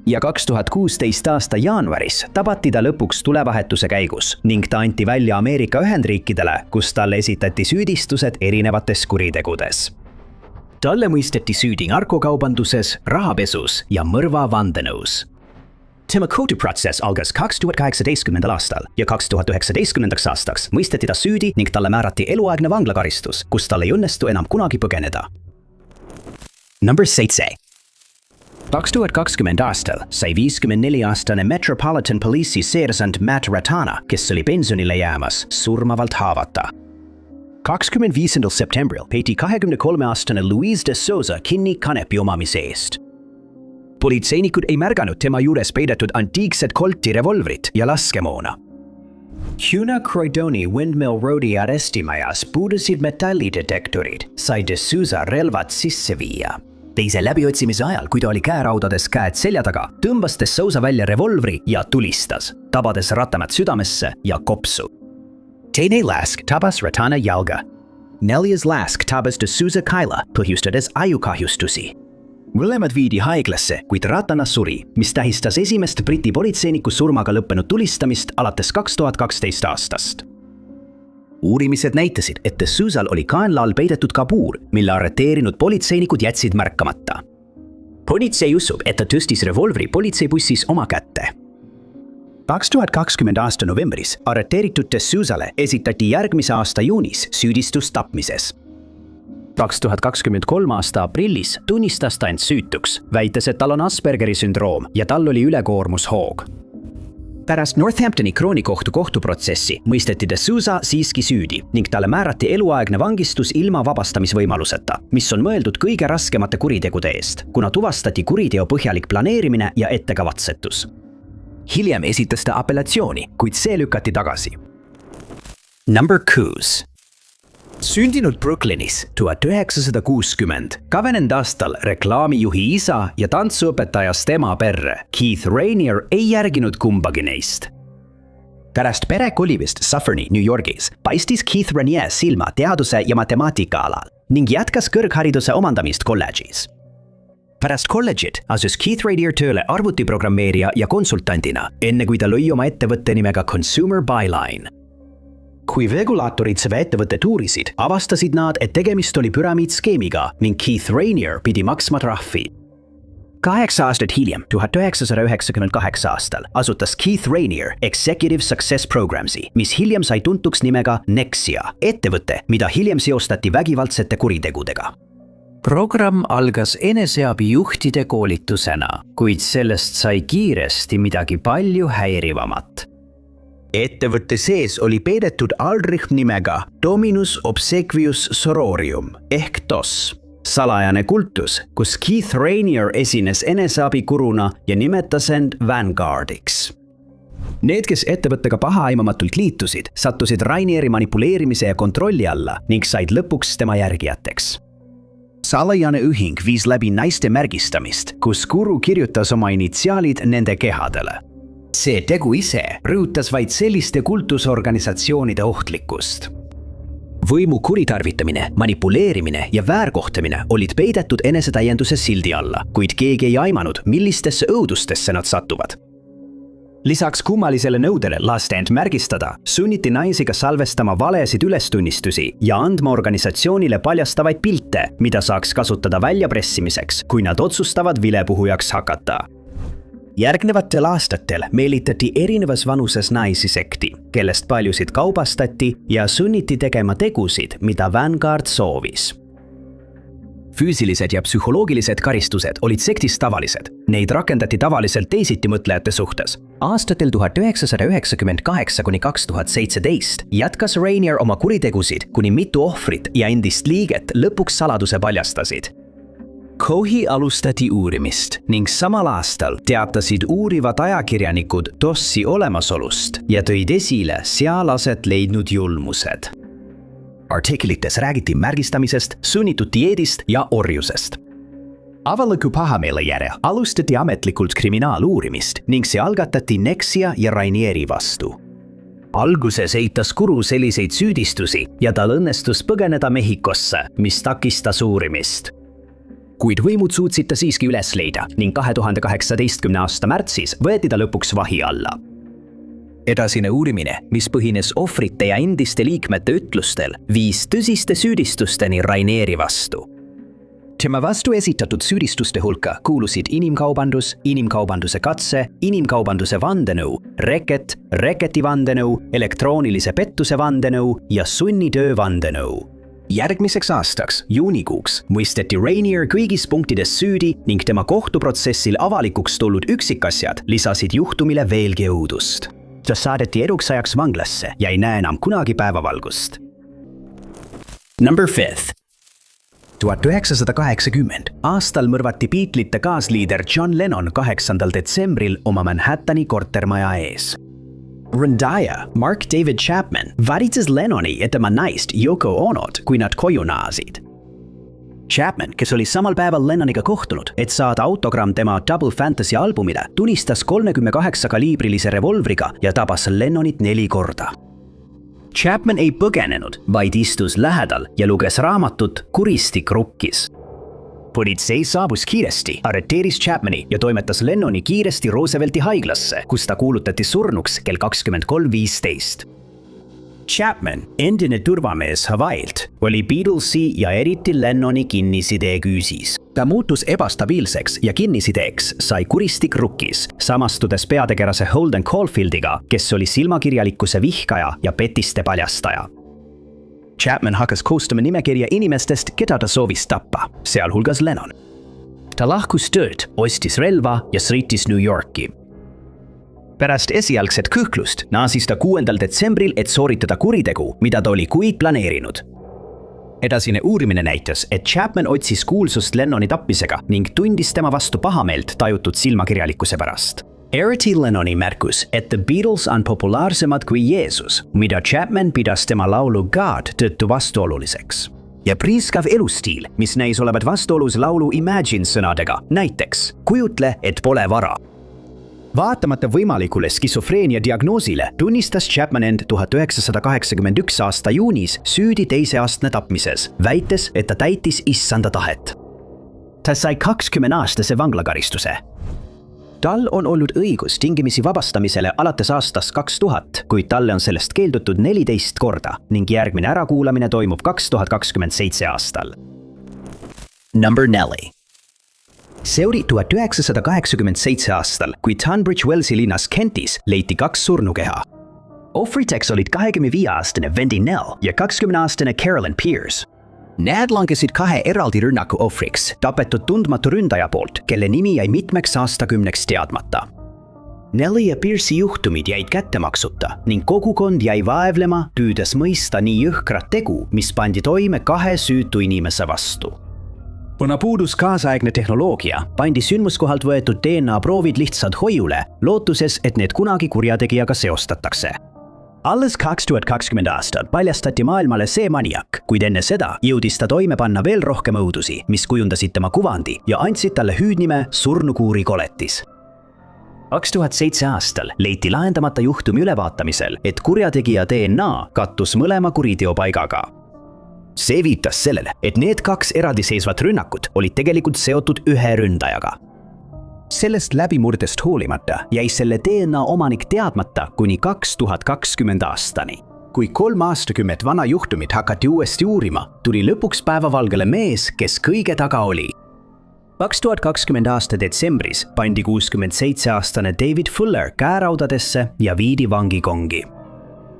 Ja 2016 aasta jaanuaris tabati ta lõpuks tulevahetuse käigus ning ta anti välja Ameerika Ühendriikidele, kus talle esitati süüdistused erinevates kuritegudes. Talle mõisteti süüdi narkokaubanduses, rahapesus ja mõrva vandenõus. Tema kohtuprotsess algas 2018. aastal ja 2019. aastaks mõisteti ta süüdi ning talle määrati eluaegne vanglakaristus, kus tal ei õnnestu enam kunagi põgeneda. Number 7. 2020 aastal sai 54-aastane Metropolitan Police'i seersant Matt Ratana, kes oli pensionile jäämas, surmavalt haavata. 25. septembril peeti 23-aastane Luis de Souza kinni kanepi omamise eest. Politseinikud ei märganud tema juures peidetud antiikset Colti revolvrit ja laskemoona. Huna Croydoni Windmill Roadi arestimajas puudusid metallidetektorid, sai de Souza relvad sisse viia. Teise läbiotsimise ajal, kui ta oli käeraudades käed selja taga, tõmbas de Souza välja revolvri ja tulistas, tabades Ratanat südamesse ja kopsu. Teine lask tabas Ratana jalga. 4. lask tabas de Souza kaela, põhjustades ajukahjustusi. Mõlemad viidi haiglasse, kuid Ratana suri, mis tähistas esimest Briti politseiniku surmaga lõppenud tulistamist alates 2012 aastast. Uurimised näitasid, et de Souzal oli kaenla all peidetud kabuur, mille arreteerinud politseinikud jätsid märkamata. Politsei usub, et ta tõstis revolvri politseibussis oma kätte. 2020 aasta novembris arreteeritud de Souzale esitati järgmise aasta juunis süüdistus tapmises. 2023 aasta aprillis tunnistas ta end süütuks, väites, et tal on Aspergeri sündroom ja tal oli ülekoormushoog. Pärast Northamptoni kroonikohtu kohtuprotsessi mõisteti de Souza siiski süüdi ning talle määrati eluaegne vangistus ilma vabastamisvõimaluseta, mis on mõeldud kõige raskemate kuritegude eest, kuna tuvastati kuriteo põhjalik planeerimine ja ettekavatsetus. Hiljem esitas ta apellatsiooni, kuid see lükati tagasi. Number 6. Sündinud Brooklynis 1960, kavenenud aastal reklaamijuhi isa ja tantsuõpetajast ema perre, Keith Rainier ei järginud kumbagi neist. Pärast pere kolimist Suffern'i New Yorgis paistis Keith Rainier silma teaduse ja matemaatika alal ning jätkas kõrghariduse omandamist kolledžis. Pärast kolledžit asus Keith Rainier tööle arvutiprogrammeerija ja konsultandina, enne kui ta lõi oma ettevõtte nimega Consumer Byline. Kui regulaatorid seda ettevõtet uurisid, avastasid nad, et tegemist oli püramiidskeemiga ning Keith Rainier pidi maksma trahvi. 8 aastat hiljem, 1998 aastal, asutas Keith Rainier Executive Success Programsi, mis hiljem sai tuntuks nimega Nexia, ettevõte, mida hiljem seostati vägivaldsete kuritegudega. Programm algas eneseabijuhtide koolitusena, kuid sellest sai kiiresti midagi palju häirivamat. Ettevõtte sees oli peidetud allrühm nimega Dominus Obsequius Sororium ehk DOS, salajane kultus, kus Keith Rainier esines eneseabikuruna ja nimetas end Vanguardiks. Need, kes ettevõttega pahaaimamatult liitusid, sattusid Rainieri manipuleerimise ja kontrolli alla ning said lõpuks tema järgijateks. Salajane ühing viis läbi naiste märgistamist, kus guru kirjutas oma initsiaalid nende kehadele. See tegu ise rõhutas vaid selliste kultusorganisatsioonide ohtlikkust. Võimu kuritarvitamine, manipuleerimine ja väärkohtamine olid peidetud enesetäienduse sildi alla, kuid keegi ei aimanud, millistesse õudustesse nad satuvad. Lisaks kummalisele nõudele lasta end märgistada, sunniti naisi ka salvestama valesid ülestunnistusi ja andma organisatsioonile paljastavaid pilte, mida saaks kasutada väljapressimiseks, kui nad otsustavad vilepuhujaks hakata. Järgnevatel aastatel meelitati erinevas vanuses naisi sekti, kellest paljusid kaubastati ja sunniti tegema tegusid, mida Vanguard soovis. Füüsilised ja psühholoogilised karistused olid sektis tavalised. Neid rakendati tavaliselt teisitimõtlejate suhtes. Aastatel 1998 kuni 2017 jätkas Rainier oma kuritegusid, kuni mitu ohvrit ja endist liiget lõpuks saladuse paljastasid. Kohi alustati uurimist ning samal aastal teatasid uurivad ajakirjanikud DOS-i olemasolust ja tõid esile seal aset leidnud julmused. Artiklites räägiti märgistamisest, sunnitud dieedist ja orjusest. Avaliku pahameele järel alustati ametlikult kriminaaluurimist ning see algatati Nexia ja Rainieri vastu. Alguses eitas Kuru selliseid süüdistusi ja tal õnnestus põgeneda Mehhikosse, mis takistas uurimist. Kuid võimud suutsid ta siiski üles leida ning 2018. aasta märtsis võeti ta lõpuks vahi alla. Edasine uurimine, mis põhines ohvrite ja endiste liikmete ütlustel, viis tõsiste süüdistusteni Rainieri vastu. Tema vastu esitatud süüdistuste hulka kuulusid inimkaubandus, inimkaubanduse katse, inimkaubanduse vandenõu, reket, reketi vandenõu, elektroonilise pettuse vandenõu ja sunnitöö vandenõu. Järgmiseks aastaks, juunikuuks, mõisteti Rainier kõigis punktides süüdi ning tema kohtuprotsessil avalikuks tulnud üksikasjad lisasid juhtumile veelgi õudust. Ta saadeti eluks ajaks vanglasse ja ei näe enam kunagi päevavalgust. Number 5. 1980. aastal mõrvati Beatlesite kaasliider John Lennon 8. detsembril oma Manhattani kortermaja ees. Rõndaja Mark David Chapman valitses Lennoni ja tema naist Yoko Onot, kui nad koju naasid. Chapman, kes oli samal päeval Lennoniga kohtunud, et saada autogramm tema Double Fantasy albumile, tunistas 38 kaliibrilise revolvriga ja tabas Lennonit 4 korda. Chapman ei põgenenud, vaid istus lähedal ja luges raamatut Kuristik rukkis. Politsei saabus kiiresti, arreteeris Chapmani ja toimetas Lennoni kiiresti Roosevelti haiglasse, kus ta kuulutati surnuks kell 23:15. Chapman, endine turvamees Hawaiilt, oli Beatlesi ja eriti Lennoni kinnisidee küüsis. Ta muutus ebastabiilseks ja kinnisideeks sai Kuristik rukkis, samastudes peategelase Holden Caulfieldiga, kes oli silmakirjalikkuse vihkaja ja petiste paljastaja. Chapman hakkas koostama nimekirja inimestest, keda ta soovis tappa, sealhulgas Lennon. Ta lahkus tööd, ostis relva ja sõitis New Yorki. Pärast esialgset kõhklust naasis ta 6. detsembril, et sooritada kuritegu, mida ta oli kuid planeerinud. Edasine uurimine näitas, et Chapman otsis kuulsust Lennoni tapmisega ning tundis tema vastu pahameelt tajutud silmakirjalikkuse pärast. R.T. Lennoni märkus, et The Beatles on populaarsemad kui Jeesus, mida Chapman pidas tema laulu God tõttu vastuoluliseks. Ja priiskav elustiil, mis näis olevat vastuolus laulu Imagine sõnadega, näiteks kujutle, et pole vara. Vaatamata võimalikule skisofreenia diagnoosile tunnistas Chapman end 1981. aasta juunis süüdi teise astme tapmises, väites, et ta täitis issanda tahet. Ta sai 20-aastase vanglakaristuse. Tal on olnud õigus tingimisi vabastamisele alates aastast 2000, kuid talle on sellest keeldutud 14 korda ning järgmine ärakuulamine toimub 2027 aastal. Number 4. See oli 1987 aastal, kui Tunbridge Welsi linnas Kentis leiti 2 surnukeha. Ohvriteks olid 25-aastane Wendy Nell ja 20-aastane Carolyn Pierce. Need langesid 2 eraldi rünnaku ohvriks, tapetud tundmatu ründaja poolt, kelle nimi jäi mitmeks aastakümneks teadmata. Nelli ja Pierce'i juhtumid jäid kättemaksuta ning kogukond jäi vaevlema, püüdes mõista nii jõhkrat tegu, mis pandi toime 2 süütu inimese vastu. Kuna puudus kaasaegne tehnoloogia, pandi sündmuskohalt võetud DNA-proovid lihtsalt hoiule, lootuses, et need kunagi kurjategijaga seostatakse. Alles 2020 aastal paljastati maailmale see maniak, kuid enne seda jõudis ta toime panna veel rohkem õudusi, mis kujundasid tema kuvandi ja andsid talle hüüdnime surnukuuri koletis. 2007 aastal leiti lahendamata juhtumi ülevaatamisel, et kurjategija DNA kattus mõlema kuriteopaigaga. See viitas sellele, et need 2 eraldiseisvat rünnakut olid tegelikult seotud ühe ründajaga. Sellest läbimurdest hoolimata jäi selle DNA omanik teadmata kuni 2020 aastani. Kui 3 aastakümmet vana juhtumit hakati uuesti uurima, tuli lõpuks päevavalgele mees, kes kõige taga oli. 2020 aasta detsembris pandi 67-aastane David Fuller käeraudadesse ja viidi vangikongi.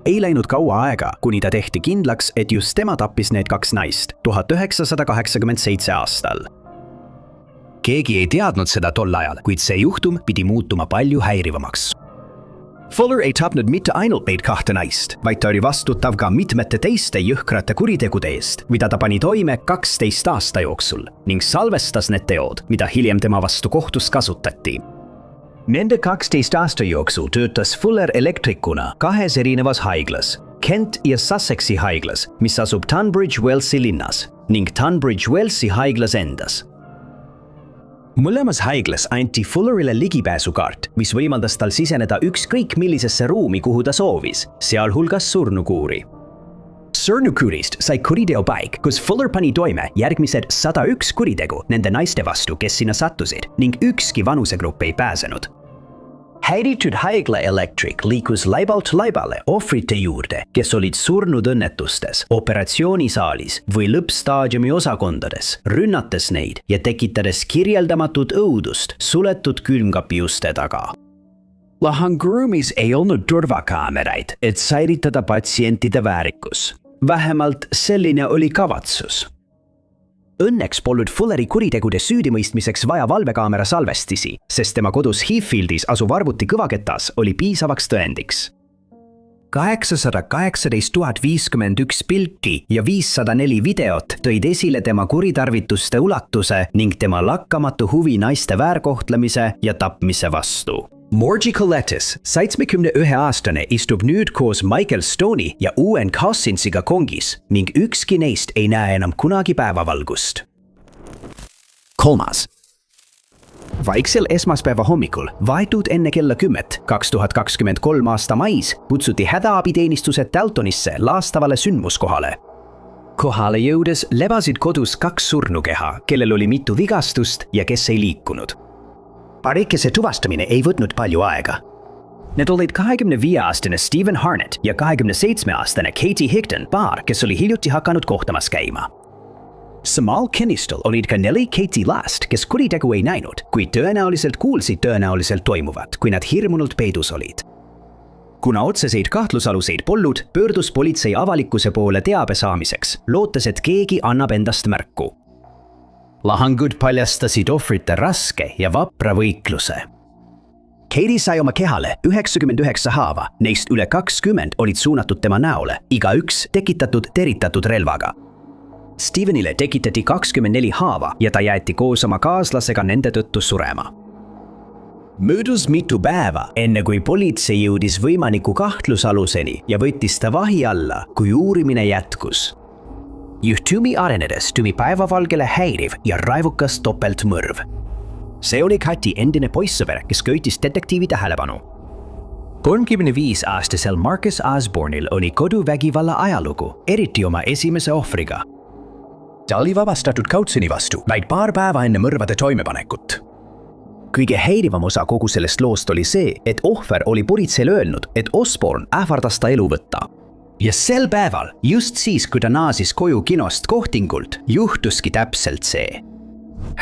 Ei läinud kaua aega, kuni ta tehti kindlaks, et just tema tappis need 2 naist 1987 aastal. Keegi ei teadnud seda tol ajal, kuid see juhtum pidi muutuma palju häirivamaks. Fuller ei tapnud mitte ainult neid 2 naist, vaid ta oli vastutav ka mitmete teiste jõhkrate kuritegude eest, mida ta pani toime 12 aasta jooksul ning salvestas need teod, mida hiljem tema vastu kohtus kasutati. Nende 12 aasta jooksul töötas Fuller elektrikuna 2 erinevas haiglas, Kent ja Sussexi haiglas, mis asub Tunbridge Welsi linnas, ning Tunbridge Welsi haiglas endas. Mõlemas haiglas anti Fullerile ligipääsukaart, mis võimaldas tal siseneda ükskõik millisesse ruumi, kuhu ta soovis, sealhulgas surnukuuri. Surnukuurist sai kuriteopaik, kus Fuller pani toime järgmised 101 kuritegu nende naiste vastu, kes sinna sattusid, ning ükski vanusegrupp ei pääsenud. Häiritud haigla elektrik liikus laibalt laibale ohvrite juurde, kes olid surnud õnnetustes, operatsioonisaalis või lõppstaadiumi osakondades, rünnates neid ja tekitades kirjeldamatut õudust suletud külmkapi uste taga. Lahanguruumis ei olnud turvakaameraid, et säilitada patsientide väärikus. Vähemalt selline oli kavatsus. Õnneks polnud Fulleri kuritegude süüdimõistmiseks vaja valvekaamera salvestisi, sest tema kodus Heathfieldis asuv arvuti kõvaketas oli piisavaks tõendiks. 818 051 pilti ja 504 videot tõid esile tema kuritarvituste ulatuse ning tema lakkamatu huvi naiste väärkohtlemise ja tapmise vastu. Morgie Coletis, 71-aastane, istub nüüd koos Michael Stone'i ja Owen Cousinsiga kongis ning ükski neist ei näe enam kunagi päevavalgust. 3. Vaiksel esmaspäeva hommikul, vahetult enne kella 10, 2023 aasta mais, kutsuti hädaabiteenistused Daltonisse laastavale sündmuskohale. Kohale jõudes lebasid kodus 2 surnukeha, kellel oli mitu vigastust ja kes ei liikunud. Parikese tuvastamine ei võtnud palju aega. Need olid 25-aastane Stephen Harnett ja 27-aastane Katie Higdon, paar, kes oli hiljuti hakanud kohtamas käima. Samal kinnistul olid ka 4 Katie last, kes kuritegu ei näinud, kuid tõenäoliselt kuulsid tõenäoliselt toimuvat, kui nad hirmunult peidus olid. Kuna otseseid kahtlusaluseid polnud, pöördus politsei avalikkuse poole teabe saamiseks, lootes, et keegi annab endast märku. Lahangud paljastasid ohvrite raske ja vapra võikluse. Katie sai oma kehale 99 haava, neist üle 20 olid suunatud tema näole, igaüks tekitatud teritatud relvaga. Stephenile tekitati 24 haava ja ta jäeti koos oma kaaslasega nende tõttu surema. Möödus mitu päeva, enne kui politsei jõudis võimaniku kahtlusaluseni ja võttis ta vahi alla, kui uurimine jätkus. Juhtumi arenedes tuli päevavalgele häiriv ja raivukas topeltmõrv. See oli Kati endine poissõber, kes köitis detektiivi tähelepanu. 35-aastasel Marcus Osborne'il oli koduvägivalla ajalugu, eriti oma esimese ohvriga. Ta oli vabastatud kautsjoni vastu vaid paar päeva enne mõrvade toimepanekut. Kõige häirivam osa kogu sellest loost oli see, et ohver oli politseile öelnud, et Osborne ähvardas ta elu võtta. Ja sel päeval, just siis, kui ta naasis koju kinost kohtingult, juhtuski täpselt see.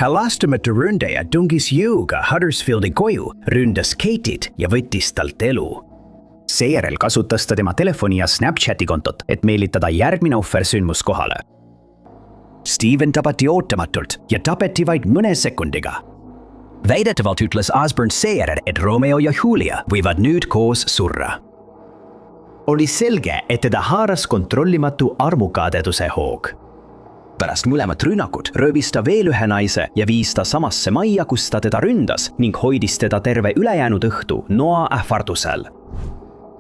Halastamatu ründaja tungis jõuga Huddersfieldi koju, ründas Katie't ja võttis talt elu. Seejärel kasutas ta tema telefoni ja Snapchati kontot, et meelitada järgmine ohver sündmuskohale. Stephen tapati ootamatult ja tapeti vaid mõne sekundiga. Väidetavalt ütles Osborne seejärel, et Romeo ja Julia võivad nüüd koos surra. Oli selge, et teda haaras kontrollimatu armukadeduse hoog. Pärast mõlemat rünnakut röövis ta veel ühe naise ja viis ta samasse majja, kus ta teda ründas ning hoidis teda terve ülejäänud õhtu noa ähvardusel.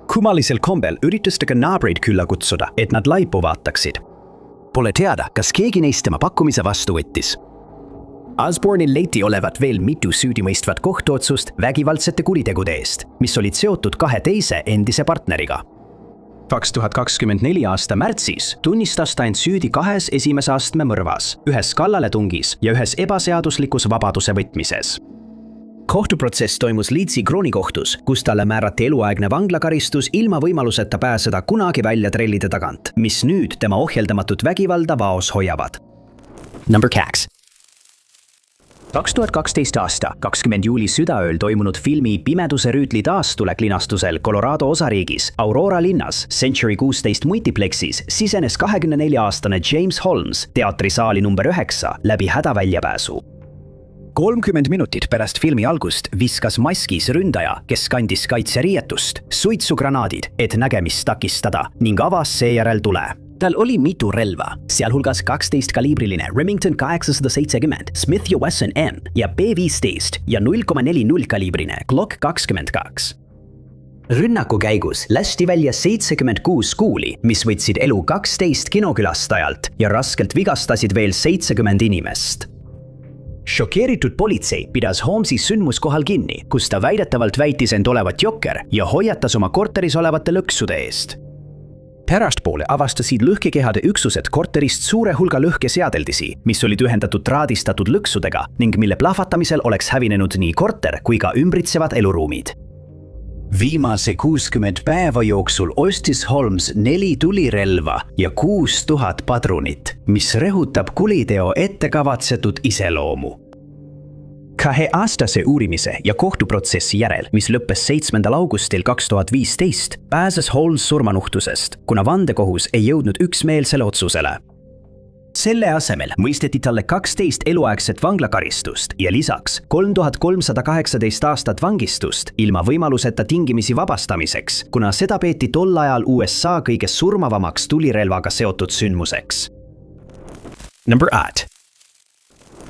Kummalisel kombel üritas ta ka naabreid külla kutsuda, et nad laipu vaataksid. Pole teada, kas keegi neist tema pakkumise vastu võttis. Osborne'il leiti olevat veel mitu süüdimõistvat kohtuotsust vägivaldsete kuritegude eest, mis olid seotud 2 teise endise partneriga. 2024 aasta märtsis tunnistas ta end süüdi 2 esimese astme mõrvas, 1 kallaletungis ja 1 ebaseaduslikus vabaduse võtmises. Kohtuprotsess toimus Leedsi kroonikohtus, kus talle määrati eluaegne vanglakaristus ilma võimaluseta pääseda kunagi välja trellide tagant, mis nüüd tema ohjeldamatut vägivalda vaos hoiavad. Number 2. 2012 aasta 20 juuli südaööl toimunud filmi Pimeduse rüütli taastulek linastusel Colorado osariigis Aurora linnas Century 16 multiplexis sisenes 24-aastane James Holmes teatrisaali number 9 läbi hädaväljapääsu. 30 minutit pärast filmi algust viskas maskis ründaja, kes kandis kaitseriietust, suitsugranaadid, et nägemist takistada ning avas seejärel tule. Tal oli mitu relva, sealhulgas 12-kaliibriline Remington 870, Smith & Wesson M ja B15 ja 0,40 kaliibrine Glock 22. Rünnaku käigus lasti välja 76 kuuli, mis võtsid elu 12 kinokülastajalt ja raskelt vigastasid veel 70 inimest. Šokeeritud politsei pidas Holmesi sündmuskohal kinni, kus ta väidetavalt väitis end olevat jokker ja hoiatas oma korteris olevate lõksude eest. Pärastpoole avastasid lõhkekehade üksused korterist suure hulga lõhkeseadeldisi, mis olid ühendatud traadistatud lõksudega ning mille plahvatamisel oleks hävinenud nii korter kui ka ümbritsevad eluruumid. Viimase 60 päeva jooksul ostis Holmes 4 tulirelva ja 6000 padrunit, mis rõhutab kuriteo ettekavatsetud iseloomu. 2-aastase uurimise ja kohtuprotsessi järel, mis lõppes 7. augustil 2015, pääses Holmes surmanuhtusest, kuna vandekohus ei jõudnud üksmeelsele otsusele. Selle asemel mõisteti talle 12 eluaegset vanglakaristust ja lisaks 3318 aastat vangistust ilma võimaluseta tingimisi vabastamiseks, kuna seda peeti tol ajal USA kõige surmavamaks tulirelvaga seotud sündmuseks. Number 8.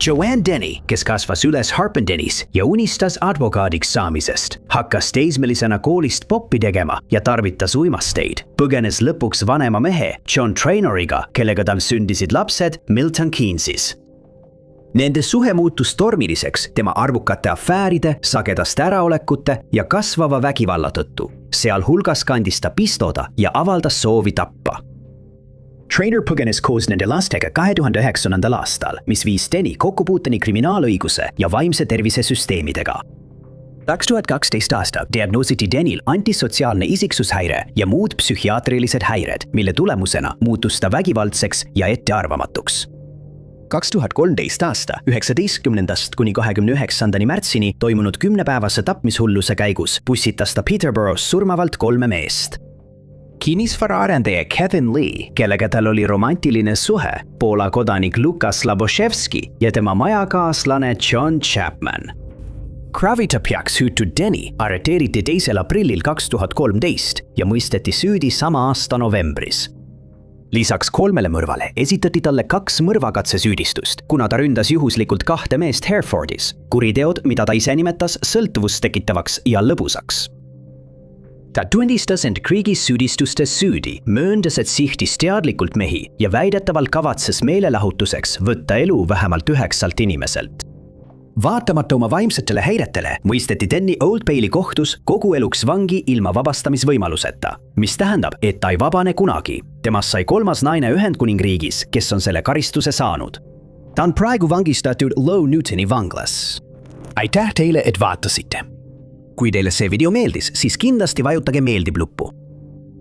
Joanne Denny, kes kasvas üles Harpendenis ja unistas advokaadiks saamisest, hakkas teismelisena koolist poppi tegema ja tarvitas uimasteid. Põgenes lõpuks vanema mehe John Trainoriga, kellega tal sündisid lapsed Milton Keynesis. Nende suhe muutus tormiliseks tema arvukate afääride, sagedaste äraolekute ja kasvava vägivalla tõttu. Sealhulgas kandis ta pistoda ja avaldas soovi tappa. Trainor põgenes koos nende lastega 2009. aastal, mis viis Denny kokkupuuteni kriminaalõiguse ja vaimse tervise süsteemidega. 2012 aastal diagnoositi Dennyl antisotsiaalne isiksushäire ja muud psühhiaatrilised häired, mille tulemusena muutus ta vägivaldseks ja ettearvamatuks. 2013 aasta 19. kuni 29. märtsini toimunud 10-päevase tapmishulluse käigus pussitas ta Peterborough's surmavalt 3 meest. Kinnisvaraarendaja Kevin Lee, kellega tal oli romantiline suhe, Poola kodanik Lukas Laboszewski ja tema majakaaslane John Chapman. Kravitapjaks hüütud Denny arreteeriti 2. aprillil 2013 ja mõisteti süüdi sama aasta novembris. Lisaks 3 mõrvale esitati talle 2 mõrvakatsesüüdistust, kuna ta ründas juhuslikult 2 meest Herefordis, kuriteod, mida ta ise nimetas sõltuvust tekitavaks ja lõbusaks. Ta tunnistas end Kriegis süüdistustes süüdi, mööndas, et sihtis teadlikult mehi ja väidetavalt kavatses meelelahutuseks võtta elu vähemalt 9 inimeselt. Vaatamata oma vaimsetele häiretele mõisteti Denny Old Bailey kohtus kogu eluks vangi ilma vabastamisvõimaluseta, mis tähendab, et ta ei vabane kunagi. Temast sai 3. naine Ühendkuningriigis, kes on selle karistuse saanud. Ta on praegu vangistatud Low Newtoni vanglas. Aitäh teile, et vaatasite! Kui teile see video meeldis, siis kindlasti vajutage meeldib luppu.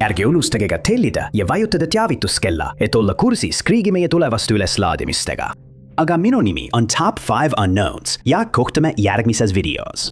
Ärge unustage ka tellida ja vajutada teavituskella, et olla kursis kõigi meie tulevaste üleslaadimistega. Aga minu nimi on Top 5 Unknowns ja kohtume järgmises videos.